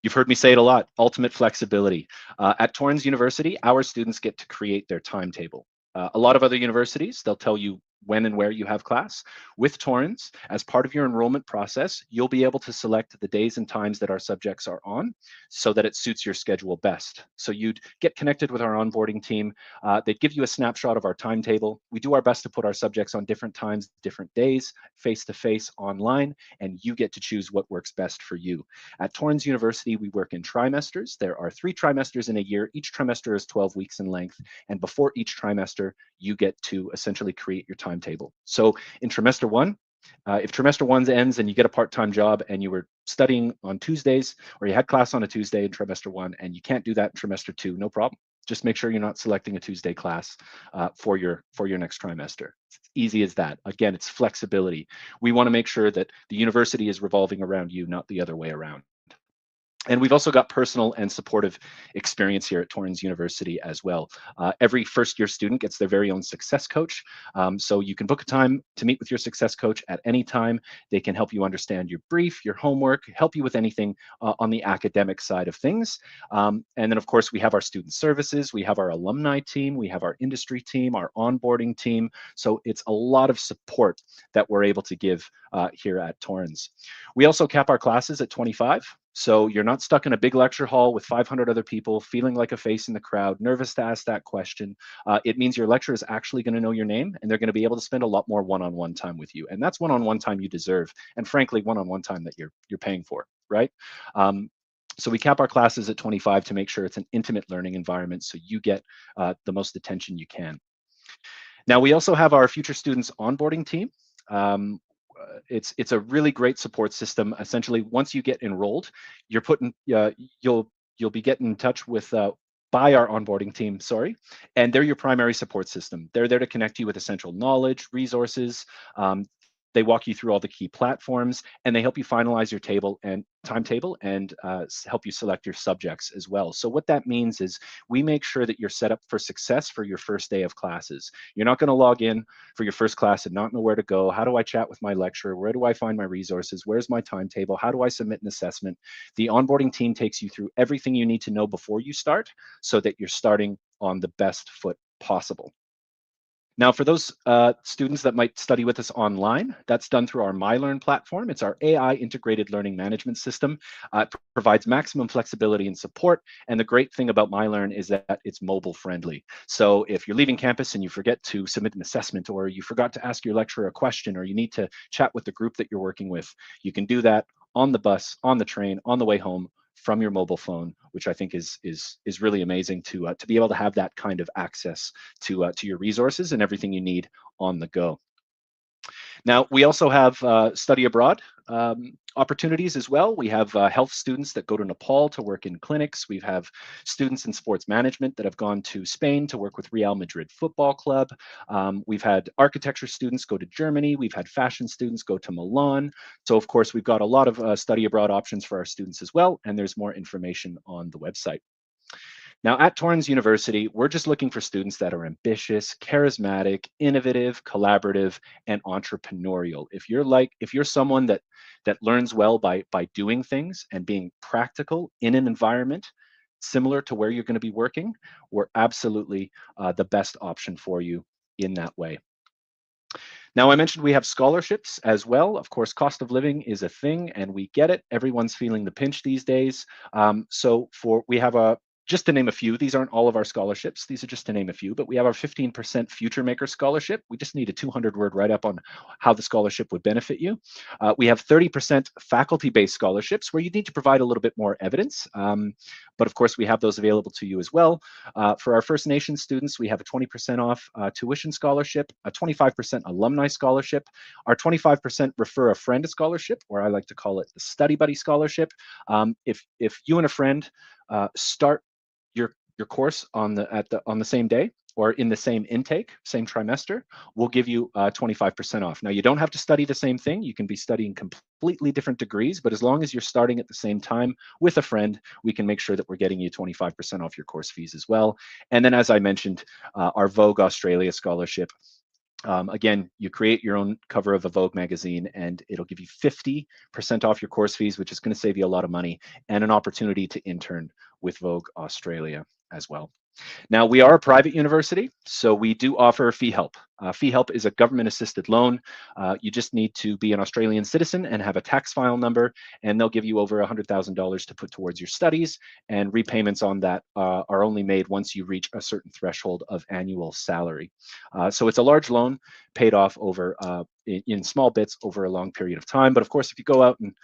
Speaker 2: You've heard me say it a lot, ultimate flexibility. At Torrens University, our students get to create their timetable. A lot of other universities, they'll tell you when and where you have class. With Torrens, as part of your enrollment process, you'll be able to select the days and times that our subjects are on so that it suits your schedule best. So you'd get connected with our onboarding team. They'd give you a snapshot of our timetable. We do our best to put our subjects on different times, different days, face-to-face, online, and you get to choose what works best for you. At Torrens University, we work in trimesters. There are 3 trimesters in a year. Each trimester is 12 weeks in length. And before each trimester, you get to essentially create your timetable. So in trimester 1, if trimester 1 ends and you get a part-time job and you were studying on Tuesdays, or you had class on a Tuesday in trimester 1 and you can't do that in trimester 2, no problem. Just make sure you're not selecting a Tuesday class for your next trimester. It's easy as that. Again, it's flexibility. We want to make sure that the university is revolving around you, not the other way around. And we've also got personal and supportive experience here at Torrens University as well. Every first-year student gets their very own success coach. So you can book a time to meet with your success coach at any time. They can help you understand your brief, your homework, help you with anything on the academic side of things. And then, of course, we have our student services. We have our alumni team. We have our industry team, our onboarding team. So it's a lot of support that we're able to give here at Torrens. We also cap our classes at 25. So you're not stuck in a big lecture hall with 500 other people, feeling like a face in the crowd, nervous to ask that question. It means your lecturer is actually going to know your name, and they're going to be able to spend a lot more one-on-one time with you. And that's one-on-one time you deserve, and frankly, one-on-one time that you're paying for, right? So we cap our classes at 25 to make sure it's an intimate learning environment so you get the most attention you can. Now, we also have our future students onboarding team. It's a really great support system. Essentially, once you get enrolled, you're putting you'll be getting in touch with by our onboarding team, sorry, and they're your primary support system. They're there to connect you with essential knowledge, resources. They walk you through all the key platforms, and they help you finalize your timetable and help you select your subjects as well. So what that means is we make sure that you're set up for success for your first day of classes. You're not going to log in for your first class and not know where to go. How do I chat with my lecturer? Where do I find my resources? Where's my timetable? How do I submit an assessment? The onboarding team takes you through everything you need to know before you start so that you're starting on the best foot possible. Now, for those students that might study with us online, that's done through our MyLearn platform. It's our AI integrated learning management system. It provides maximum flexibility and support. And the great thing about MyLearn is that it's mobile friendly. So if you're leaving campus and you forget to submit an assessment, or you forgot to ask your lecturer a question, or you need to chat with the group that you're working with, you can do that on the bus, on the train, on the way home, from your mobile phone, which I think is really amazing to be able to have that kind of access to your resources and everything you need on the go. Now, we also have study abroad opportunities as well. We have health students that go to Nepal to work in clinics. We have students in sports management that have gone to Spain to work with Real Madrid Football Club. We've had architecture students go to Germany. We've had fashion students go to Milan. So of course, we've got a lot of study abroad options for our students as well. And there's more information on the website. Now, at Torrens University, we're just looking for students that are ambitious, charismatic, innovative, collaborative, and entrepreneurial. If you're someone that learns well by doing things and being practical in an environment similar to where you're going to be working, we're absolutely the best option for you in that way. Now, I mentioned we have scholarships as well. Of course, cost of living is a thing, and we get it. Everyone's feeling the pinch these days. We have just to name a few, these aren't all of our scholarships. These are just to name a few, but we have our 15% Future Maker Scholarship. We just need a 200-word write-up on how the scholarship would benefit you. We have 30% faculty-based scholarships where you need to provide a little bit more evidence. But of course, we have those available to you as well. For our First Nations students, we have a 20% off tuition scholarship, a 25% alumni scholarship, our 25% Refer a Friend scholarship, or I like to call it the Study Buddy scholarship. If you and a friend start your course on the same day or in the same intake, same trimester, we'll give you 25% off. Now, you don't have to study the same thing. You can be studying completely different degrees, but as long as you're starting at the same time with a friend, we can make sure that we're getting you 25% off your course fees as well. And then, as I mentioned, our Vogue Australia scholarship. Again, you create your own cover of a Vogue magazine and it'll give you 50% off your course fees, which is going to save you a lot of money, and an opportunity to intern with Vogue Australia as well. Now, we are a private university, so we do offer fee help. Fee help is a government-assisted loan. You just need to be an Australian citizen and have a tax file number, and they'll give you over $100,000 to put towards your studies, and repayments on that are only made once you reach a certain threshold of annual salary. So it's a large loan paid off over in small bits over a long period of time. But of course, if you go out and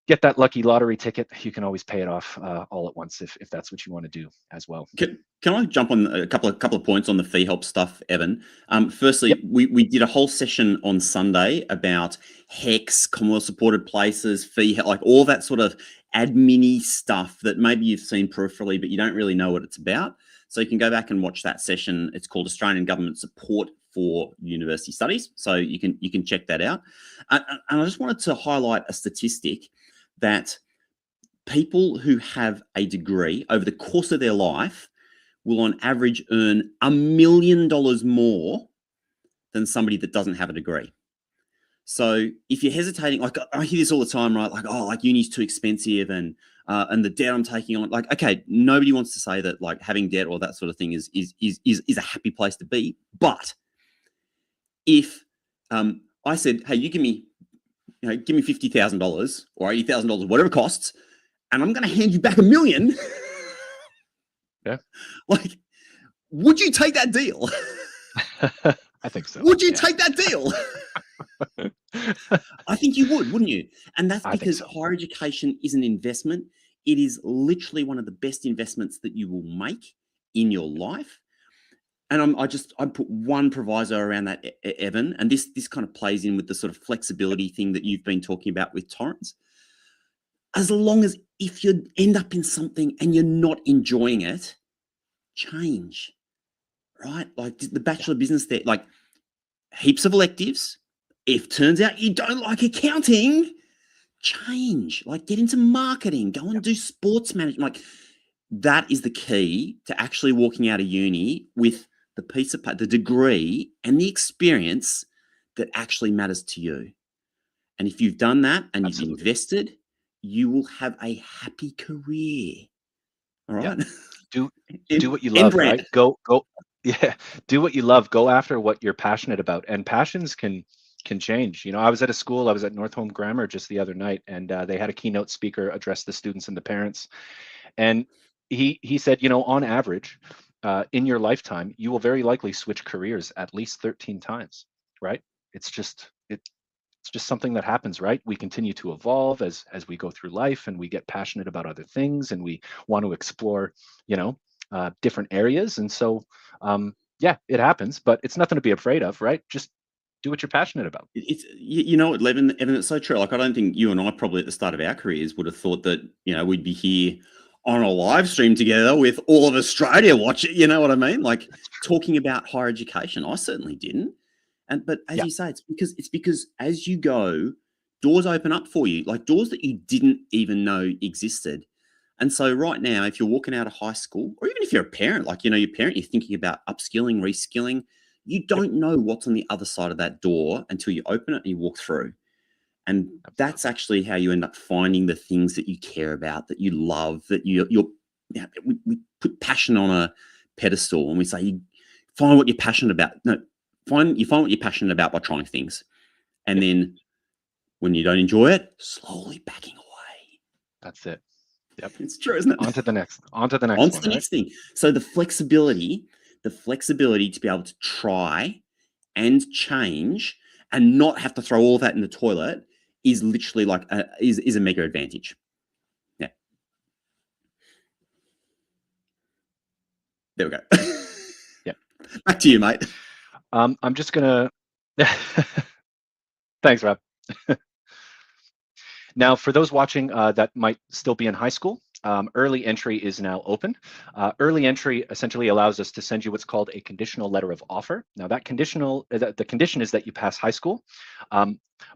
Speaker 2: get that lucky lottery ticket, you can always pay it off all at once if that's what you want to do as well.
Speaker 1: Can I jump on a couple of points on the fee help stuff, Evan? Firstly,
Speaker 2: Yep.
Speaker 1: we did a whole session on Sunday about HECS, Commonwealth supported places, fee help, like all that sort of admin-y stuff that maybe you've seen peripherally, but you don't really know what it's about. So you can go back and watch that session. It's called Australian Government Support for University Studies. So you can check that out. And I just wanted to highlight a statistic that people who have a degree over the course of their life will on average earn $1 million more than somebody that doesn't have a degree. So if you're hesitating, like I hear this all the time, right? Like, oh, like uni's too expensive and the debt I'm taking on, like, okay, nobody wants to say that like having debt or that sort of thing is a happy place to be. But if I said, hey, you give me $50,000 or $80,000, whatever it costs, and I'm going to hand you back $1 million.
Speaker 2: Yeah.
Speaker 1: Like, would you take that deal?
Speaker 2: I think so.
Speaker 1: Would you take that deal? I think you would, wouldn't you? And that's because higher education is an investment. It is literally one of the best investments that you will make in your life. And I put one proviso around that, Evan, and this kind of plays in with the sort of flexibility thing that you've been talking about with Torrens. As long as if you end up in something and you're not enjoying it, change, right? Like the Bachelor of Business there, like heaps of electives. If turns out you don't like accounting, change, like get into marketing, go and do sports management. Like that is the key to actually walking out of uni with the piece of the degree and the experience that actually matters to you. And if you've done that and you've invested, you will have a happy career. All right.
Speaker 2: Yeah. Do what you love, right? Go. Yeah. Do what you love. Go after what you're passionate about. And passions can change. You know, I was at a school, I was at North Home Grammar just the other night, and they had a keynote speaker address the students and the parents. And he said, you know, on average, in your lifetime, you will very likely switch careers at least 13 times, right? It's just something that happens, right? We continue to evolve as we go through life, and we get passionate about other things, and we want to explore, you know, different areas. And so, yeah, it happens, but it's nothing to be afraid of, right? Just do what you're passionate about.
Speaker 1: It's, you know what, Evan, it's so true. Like, I don't think you and I probably at the start of our careers would have thought that, you know, we'd be here on a live stream together with all of Australia watching, you know what I mean? Like talking about higher education. I certainly didn't. But as you say, it's because as you go, doors open up for you, like doors that you didn't even know existed. And so right now, if you're walking out of high school, or even if you're a parent, like, you know, you're thinking about upskilling, reskilling, you don't know what's on the other side of that door until you open it and you walk through. And that's actually how you end up finding the things that you care about, that you love, that we put passion on a pedestal and we say, you find what you're passionate about. No, you find what you're passionate about by trying things. And then when you don't enjoy it, slowly backing away.
Speaker 2: That's it. Yep.
Speaker 1: It's true, isn't it?
Speaker 2: On to the next
Speaker 1: thing. So the flexibility to be able to try and change and not have to throw all that in the toilet is literally like is a mega advantage. Yeah. There we go.
Speaker 2: Yeah.
Speaker 1: Back to you, mate.
Speaker 2: I'm just gonna. Thanks, Rob. Now, for those watching that might still be in high school, early entry is now open. Early entry essentially allows us to send you what's called a conditional letter of offer. Now, that the condition is that you pass high school.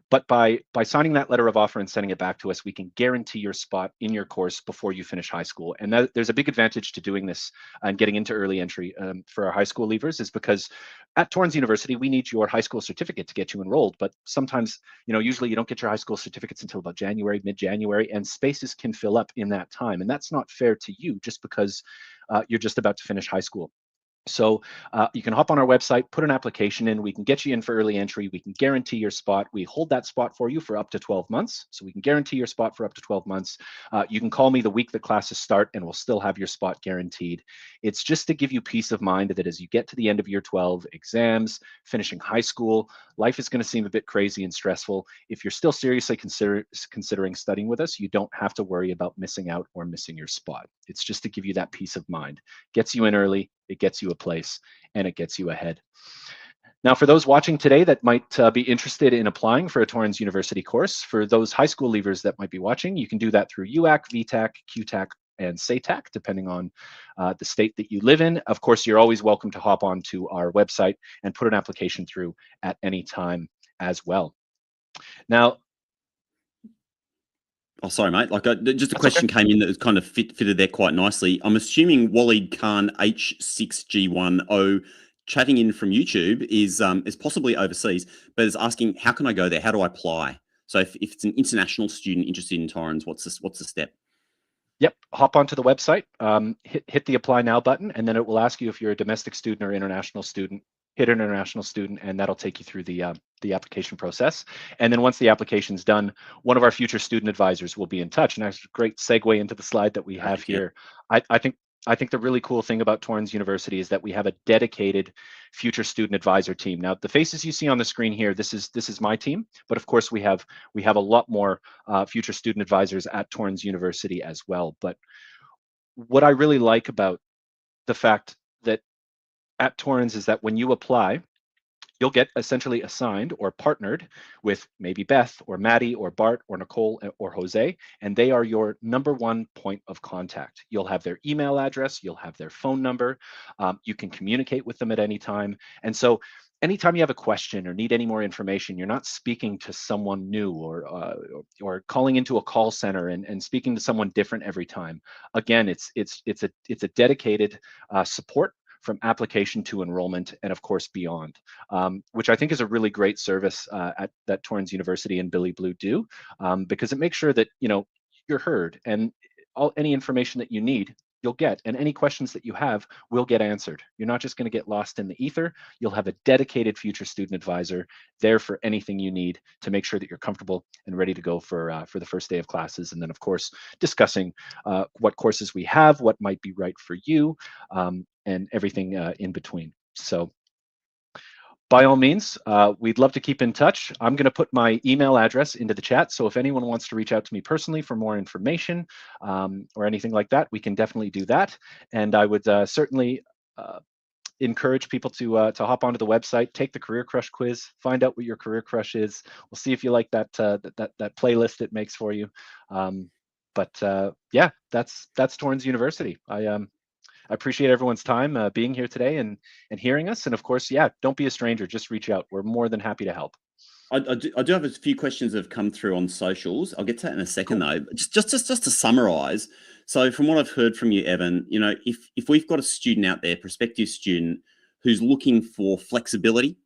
Speaker 2: But by signing that letter of offer and sending it back to us, we can guarantee your spot in your course before you finish high school. And there's a big advantage to doing this and getting into early entry for our high school leavers, is because at Torrens University, we need your high school certificate to get you enrolled. But sometimes, usually you don't get your high school certificates until about January, mid-January, and spaces can fill up in that time. And that's not fair to you just because you're just about to finish high school. So you can hop on our website, put an application in, we can get you in for early entry, we can guarantee your spot, we hold that spot for you for up to 12 months. So we can guarantee your spot for up to 12 months. You can call me the week that classes start and we'll still have your spot guaranteed. It's just to give you peace of mind that as you get to the end of year 12, exams, finishing high school, life is going to seem a bit crazy and stressful. If you're still seriously considering studying with us, you don't have to worry about missing out or missing your spot. It's just to give you that peace of mind. Gets you in early, it gets you a place, and it gets you ahead. Now, for those watching today that might be interested in applying for a Torrens University course, for those high school leavers that might be watching, you can do that through UAC, VTAC, QTAC, and SATAC, depending on the state that you live in. Of course, you're always welcome to hop onto our website and put an application through at any time as well. Now,
Speaker 1: oh, sorry, mate. Just a question came in that was kind of fitted there quite nicely. I'm assuming Waleed Khan H6G10 chatting in from YouTube is possibly overseas, but is asking, how can I go there? How do I apply? So if it's an international student interested in Torrens, what's the step?
Speaker 2: Yep, hop onto the website, hit the apply now button, and then it will ask you if you're a domestic student or international student. Hit international student, and that'll take you through the application process. And then once the application's done, one of our future student advisors will be in touch. And that's a great segue into the slide that we have here. I think the really cool thing about Torrens University is that we have a dedicated future student advisor team. Now, the faces you see on the screen here, this is my team, but of course we have a lot more future student advisors at Torrens University as well. But what I really like about the fact that at Torrens is that when you apply, you'll get essentially assigned or partnered with maybe Beth or Maddie or Bart or Nicole or Jose, and they are your #1 point of contact. You'll have their email address, you'll have their phone number, you can communicate with them at any time. And so anytime you have a question or need any more information, you're not speaking to someone new or calling into a call center and speaking to someone different every time. Again, it's a dedicated support from application to enrollment, and of course beyond, which I think is a really great service that Torrens University and Billy Blue do, because it makes sure that you're heard, and any information that you need, you'll get, and any questions that you have will get answered. You're not just going to get lost in the ether. You'll have a dedicated future student advisor there for anything you need to make sure that you're comfortable and ready to go for the first day of classes. And then, of course, discussing what courses we have, what might be right for you, and everything in between. So by all means, we'd love to keep in touch. I'm going to put my email address into the chat. So if anyone wants to reach out to me personally for more information or anything like that, we can definitely do that. And I would certainly encourage people to hop onto the website, take the Career Crush quiz, find out what your career crush is. We'll see if you like that playlist it makes for you. Yeah, that's Torrens University. I appreciate everyone's time being here today and hearing us. And of course, yeah, don't be a stranger. Just reach out. We're more than happy to help.
Speaker 1: I do have a few questions that have come through on socials. I'll get to that in a second, though. Just to summarize. So from what I've heard from you, Evan, if we've got a student out there, prospective student, who's looking for flexibility,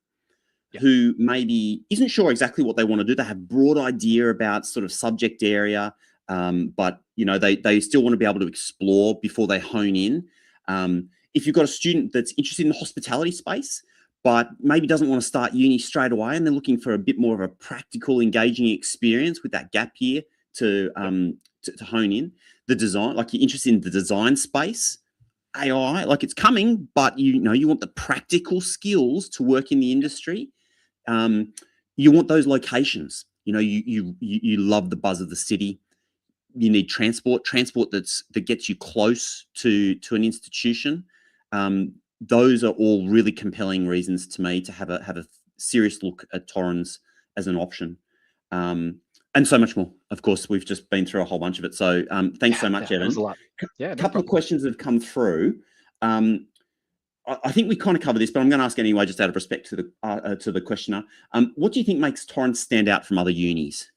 Speaker 1: who maybe isn't sure exactly what they want to do, they have broad idea about sort of subject area, but they still want to be able to explore before they hone in. If you've got a student that's interested in the hospitality space, but maybe doesn't want to start uni straight away, and they're looking for a bit more of a practical, engaging experience with that gap year to hone in the design, like you're interested in the design space, AI, like it's coming, but you want the practical skills to work in the industry. You want those locations. You love the buzz of the city. You need transport that gets you close to an institution. Those are all really compelling reasons to me to have a serious look at Torrens as an option, and so much more. Of course, we've just been through a whole bunch of it. So thanks so much, Evan.
Speaker 2: That was a lot. Yeah,
Speaker 1: a couple of questions have come through. I think we kind of covered this, but I'm going to ask anyway, just out of respect to the questioner. What do you think makes Torrens stand out from other unis?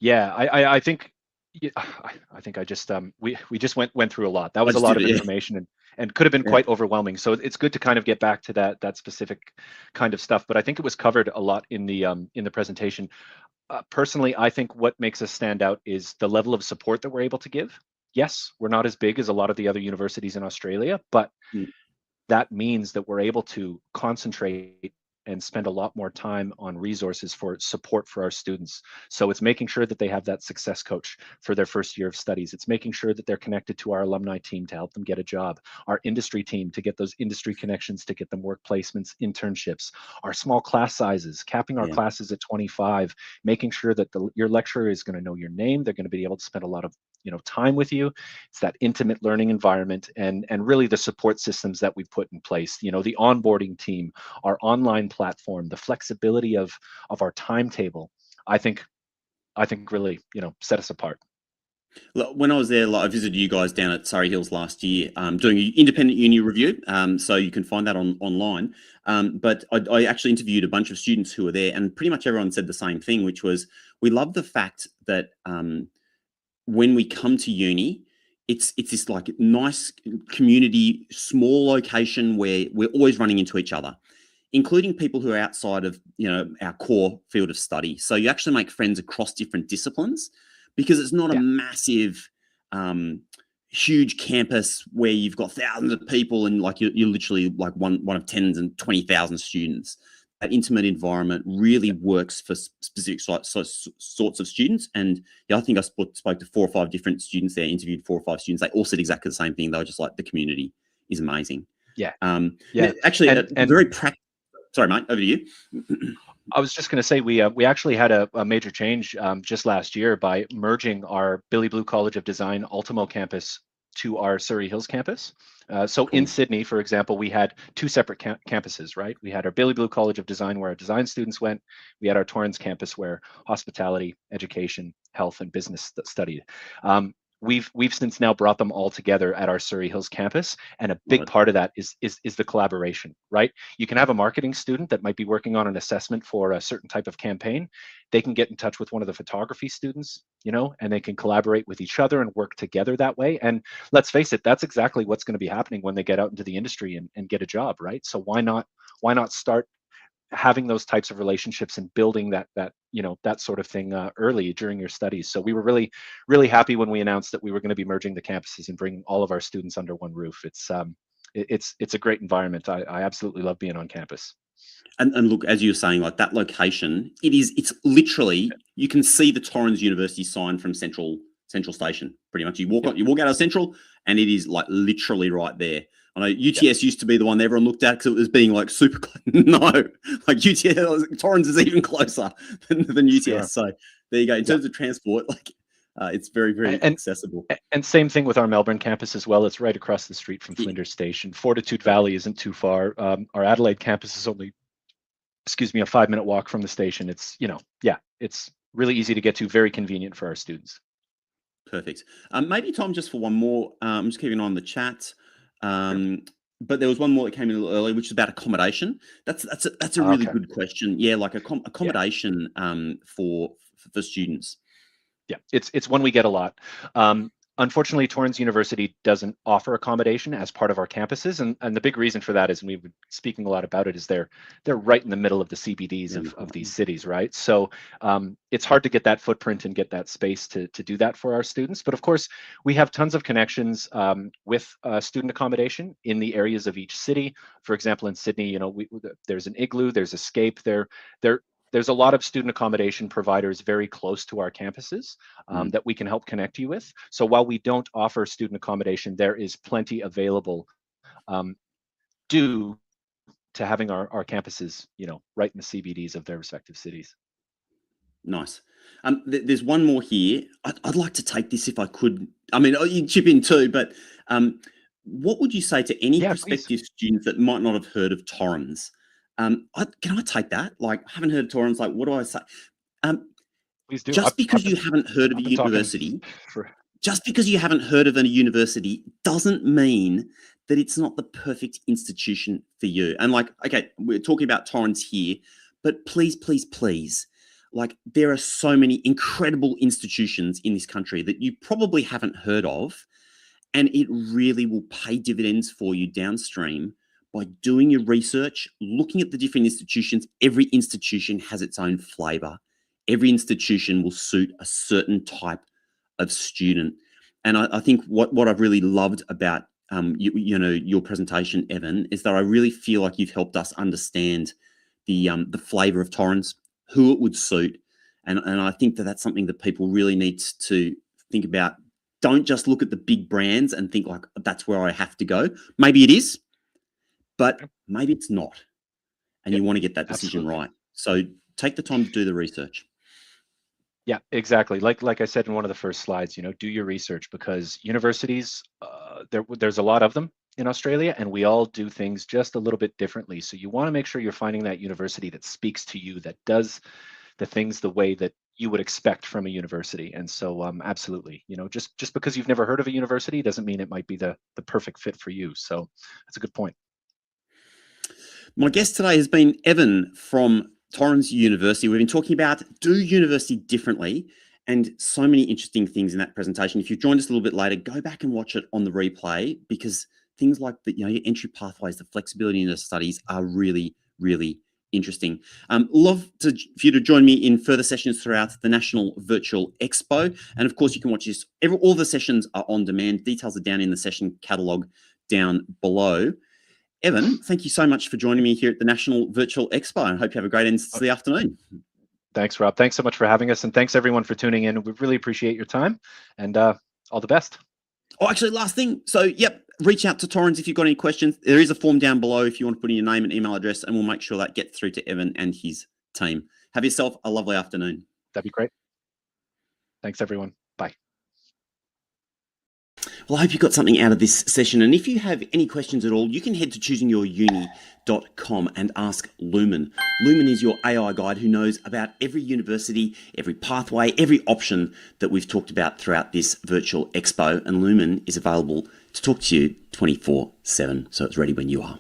Speaker 2: Yeah, I think, yeah, I think I just we just went through a lot. That was a lot of information, and could have been quite overwhelming. So it's good to kind of get back to that specific kind of stuff. But I think it was covered a lot in the presentation. Personally, I think what makes us stand out is the level of support that we're able to give. Yes, we're not as big as a lot of the other universities in Australia, but that means that we're able to concentrate and spend a lot more time on resources for support for our students. So it's making sure that they have that success coach for their first year of studies. It's making sure that they're connected to our alumni team to help them get a job, our industry team to get those industry connections, to get them work placements, internships, our small class sizes, capping our classes at 25, making sure that your lecturer is going to know your name. They're going to be able to spend a lot of time with you. It's that intimate learning environment, and really the support systems that we put in place. The onboarding team, our online platform, the flexibility of our timetable. I think really set us apart.
Speaker 1: When I was there, I visited you guys down at Surrey Hills last year, doing an independent uni review. So you can find that online. But I actually interviewed a bunch of students who were there, and pretty much everyone said the same thing, which was we love the fact that when we come to uni, it's this like nice community, small location where we're always running into each other, including people who are outside of our core field of study. So you actually make friends across different disciplines, because it's not a massive, huge campus where you've got thousands of people and like you're literally like one of tens and 20,000 students. That intimate environment really works for specific sorts of students. And I think I spoke to 4 or 5 different students there, interviewed 4 or 5 students. They all said exactly the same thing. They were just like, the community is amazing. Actually, and very practical. Sorry, mate, over to you.
Speaker 2: I was just going to say we actually had a major change just last year by merging our Billy Blue College of Design Ultimo campus to our Surrey Hills campus. So in Sydney, for example, we had 2 separate campuses, right? We had our Billy Blue College of Design where our design students went. We had our Torrens campus where hospitality, education, health, and business studied. We've since now brought them all together at our Surrey Hills campus, and a big part of that is the collaboration, right? You can have a marketing student that might be working on an assessment for a certain type of campaign. They can get in touch with one of the photography students, and they can collaborate with each other and work together that way. And let's face it, that's exactly what's going to be happening when they get out into the industry and get a job, right? So why not start having those types of relationships and building that sort of thing early during your studies. So we were really, really happy when we announced that we were going to be merging the campuses and bringing all of our students under one roof. It's a great environment. I absolutely love being on campus.
Speaker 1: And look, as you were saying, like that location, it's literally, you can see the Torrens University sign from Central Station. Pretty much, you walk out of Central, and it is like literally right there. I know UTS used to be the one that everyone looked at because it was being like super close. No, like UTS, Torrens is even closer than UTS. Sure. So there you go. In terms of transport, like it's very, very accessible.
Speaker 2: And same thing with our Melbourne campus as well. It's right across the street from Flinders Station. Fortitude Valley isn't too far. Our Adelaide campus is only, a 5-minute walk from the station. It's, it's really easy to get to, very convenient for our students.
Speaker 1: Perfect. Maybe Tom, just for one more, I'm just keeping an eye on the chat. But there was one more that came in a little early, which is about accommodation. That's a really good question. Yeah, like accommodation for students.
Speaker 2: Yeah, it's one we get a lot. Unfortunately, Torrens University doesn't offer accommodation as part of our campuses, and the big reason for that is, and we've been speaking a lot about it, is they're right in the middle of the CBDs of these cities, right? So it's hard to get that footprint and get that space to do that for our students. But of course, we have tons of connections with student accommodation in the areas of each city. For example, in Sydney, there's an Igloo, there's Escape, there's a lot of student accommodation providers very close to our campuses that we can help connect you with. So while we don't offer student accommodation, there is plenty available due to having our campuses, right in the CBDs of their respective cities.
Speaker 1: Nice. There's one more here. I'd like to take this if I could. I mean, you chip in too, but what would you say to any prospective students that might not have heard of Torrens? Can I take that? Like, I haven't heard of Torrens. Like, what do I say?
Speaker 2: Please do.
Speaker 1: Just because you haven't heard of a university, just because you haven't heard of a university doesn't mean that it's not the perfect institution for you. And like, okay, we're talking about Torrens here, but please, please, please, like there are so many incredible institutions in this country that you probably haven't heard of, and it really will pay dividends for you downstream by doing your research, looking at the different institutions. Every institution has its own flavor. Every institution will suit a certain type of student. And I think what I've really loved about your presentation, Evan, is that I really feel like you've helped us understand the flavor of Torrens, who it would suit, and I think that that's something that people really need to think about. Don't just look at the big brands and think like that's where I have to go. Maybe it is, but maybe it's not, and you want to get that decision right. So take the time to do the research.
Speaker 2: Yeah, exactly. Like I said in one of the first slides, do your research, because universities, there's a lot of them in Australia, and we all do things just a little bit differently. So you want to make sure you're finding that university that speaks to you, that does the things the way that you would expect from a university. And so absolutely, just because you've never heard of a university doesn't mean it might be the perfect fit for you. So that's a good point.
Speaker 1: My guest today has been Evan from Torrens University. We've been talking about do university differently, and so many interesting things in that presentation. If you've joined us a little bit later, go back and watch it on the replay, because things like your entry pathways, the flexibility in the studies are really, really interesting. Love for you to join me in further sessions throughout the National Virtual Expo. And of course, you can watch this. All the sessions are on demand. Details are down in the session catalogue down below. Evan, thank you so much for joining me here at the National Virtual Expo. I hope you have a great end to the afternoon.
Speaker 2: Thanks, Rob. Thanks so much for having us. And thanks everyone for tuning in. We really appreciate your time, and all the best.
Speaker 1: Oh, actually, last thing. So, yep, reach out to Torrens if you've got any questions. There is a form down below if you want to put in your name and email address, and we'll make sure that gets through to Evan and his team. Have yourself a lovely afternoon.
Speaker 2: That'd be great. Thanks, everyone. Bye.
Speaker 1: Well, I hope you got something out of this session. And if you have any questions at all, you can head to choosingyouruni.com and ask Lumen. Lumen is your AI guide who knows about every university, every pathway, every option that we've talked about throughout this virtual expo. And Lumen is available to talk to you 24/7. So it's ready when you are.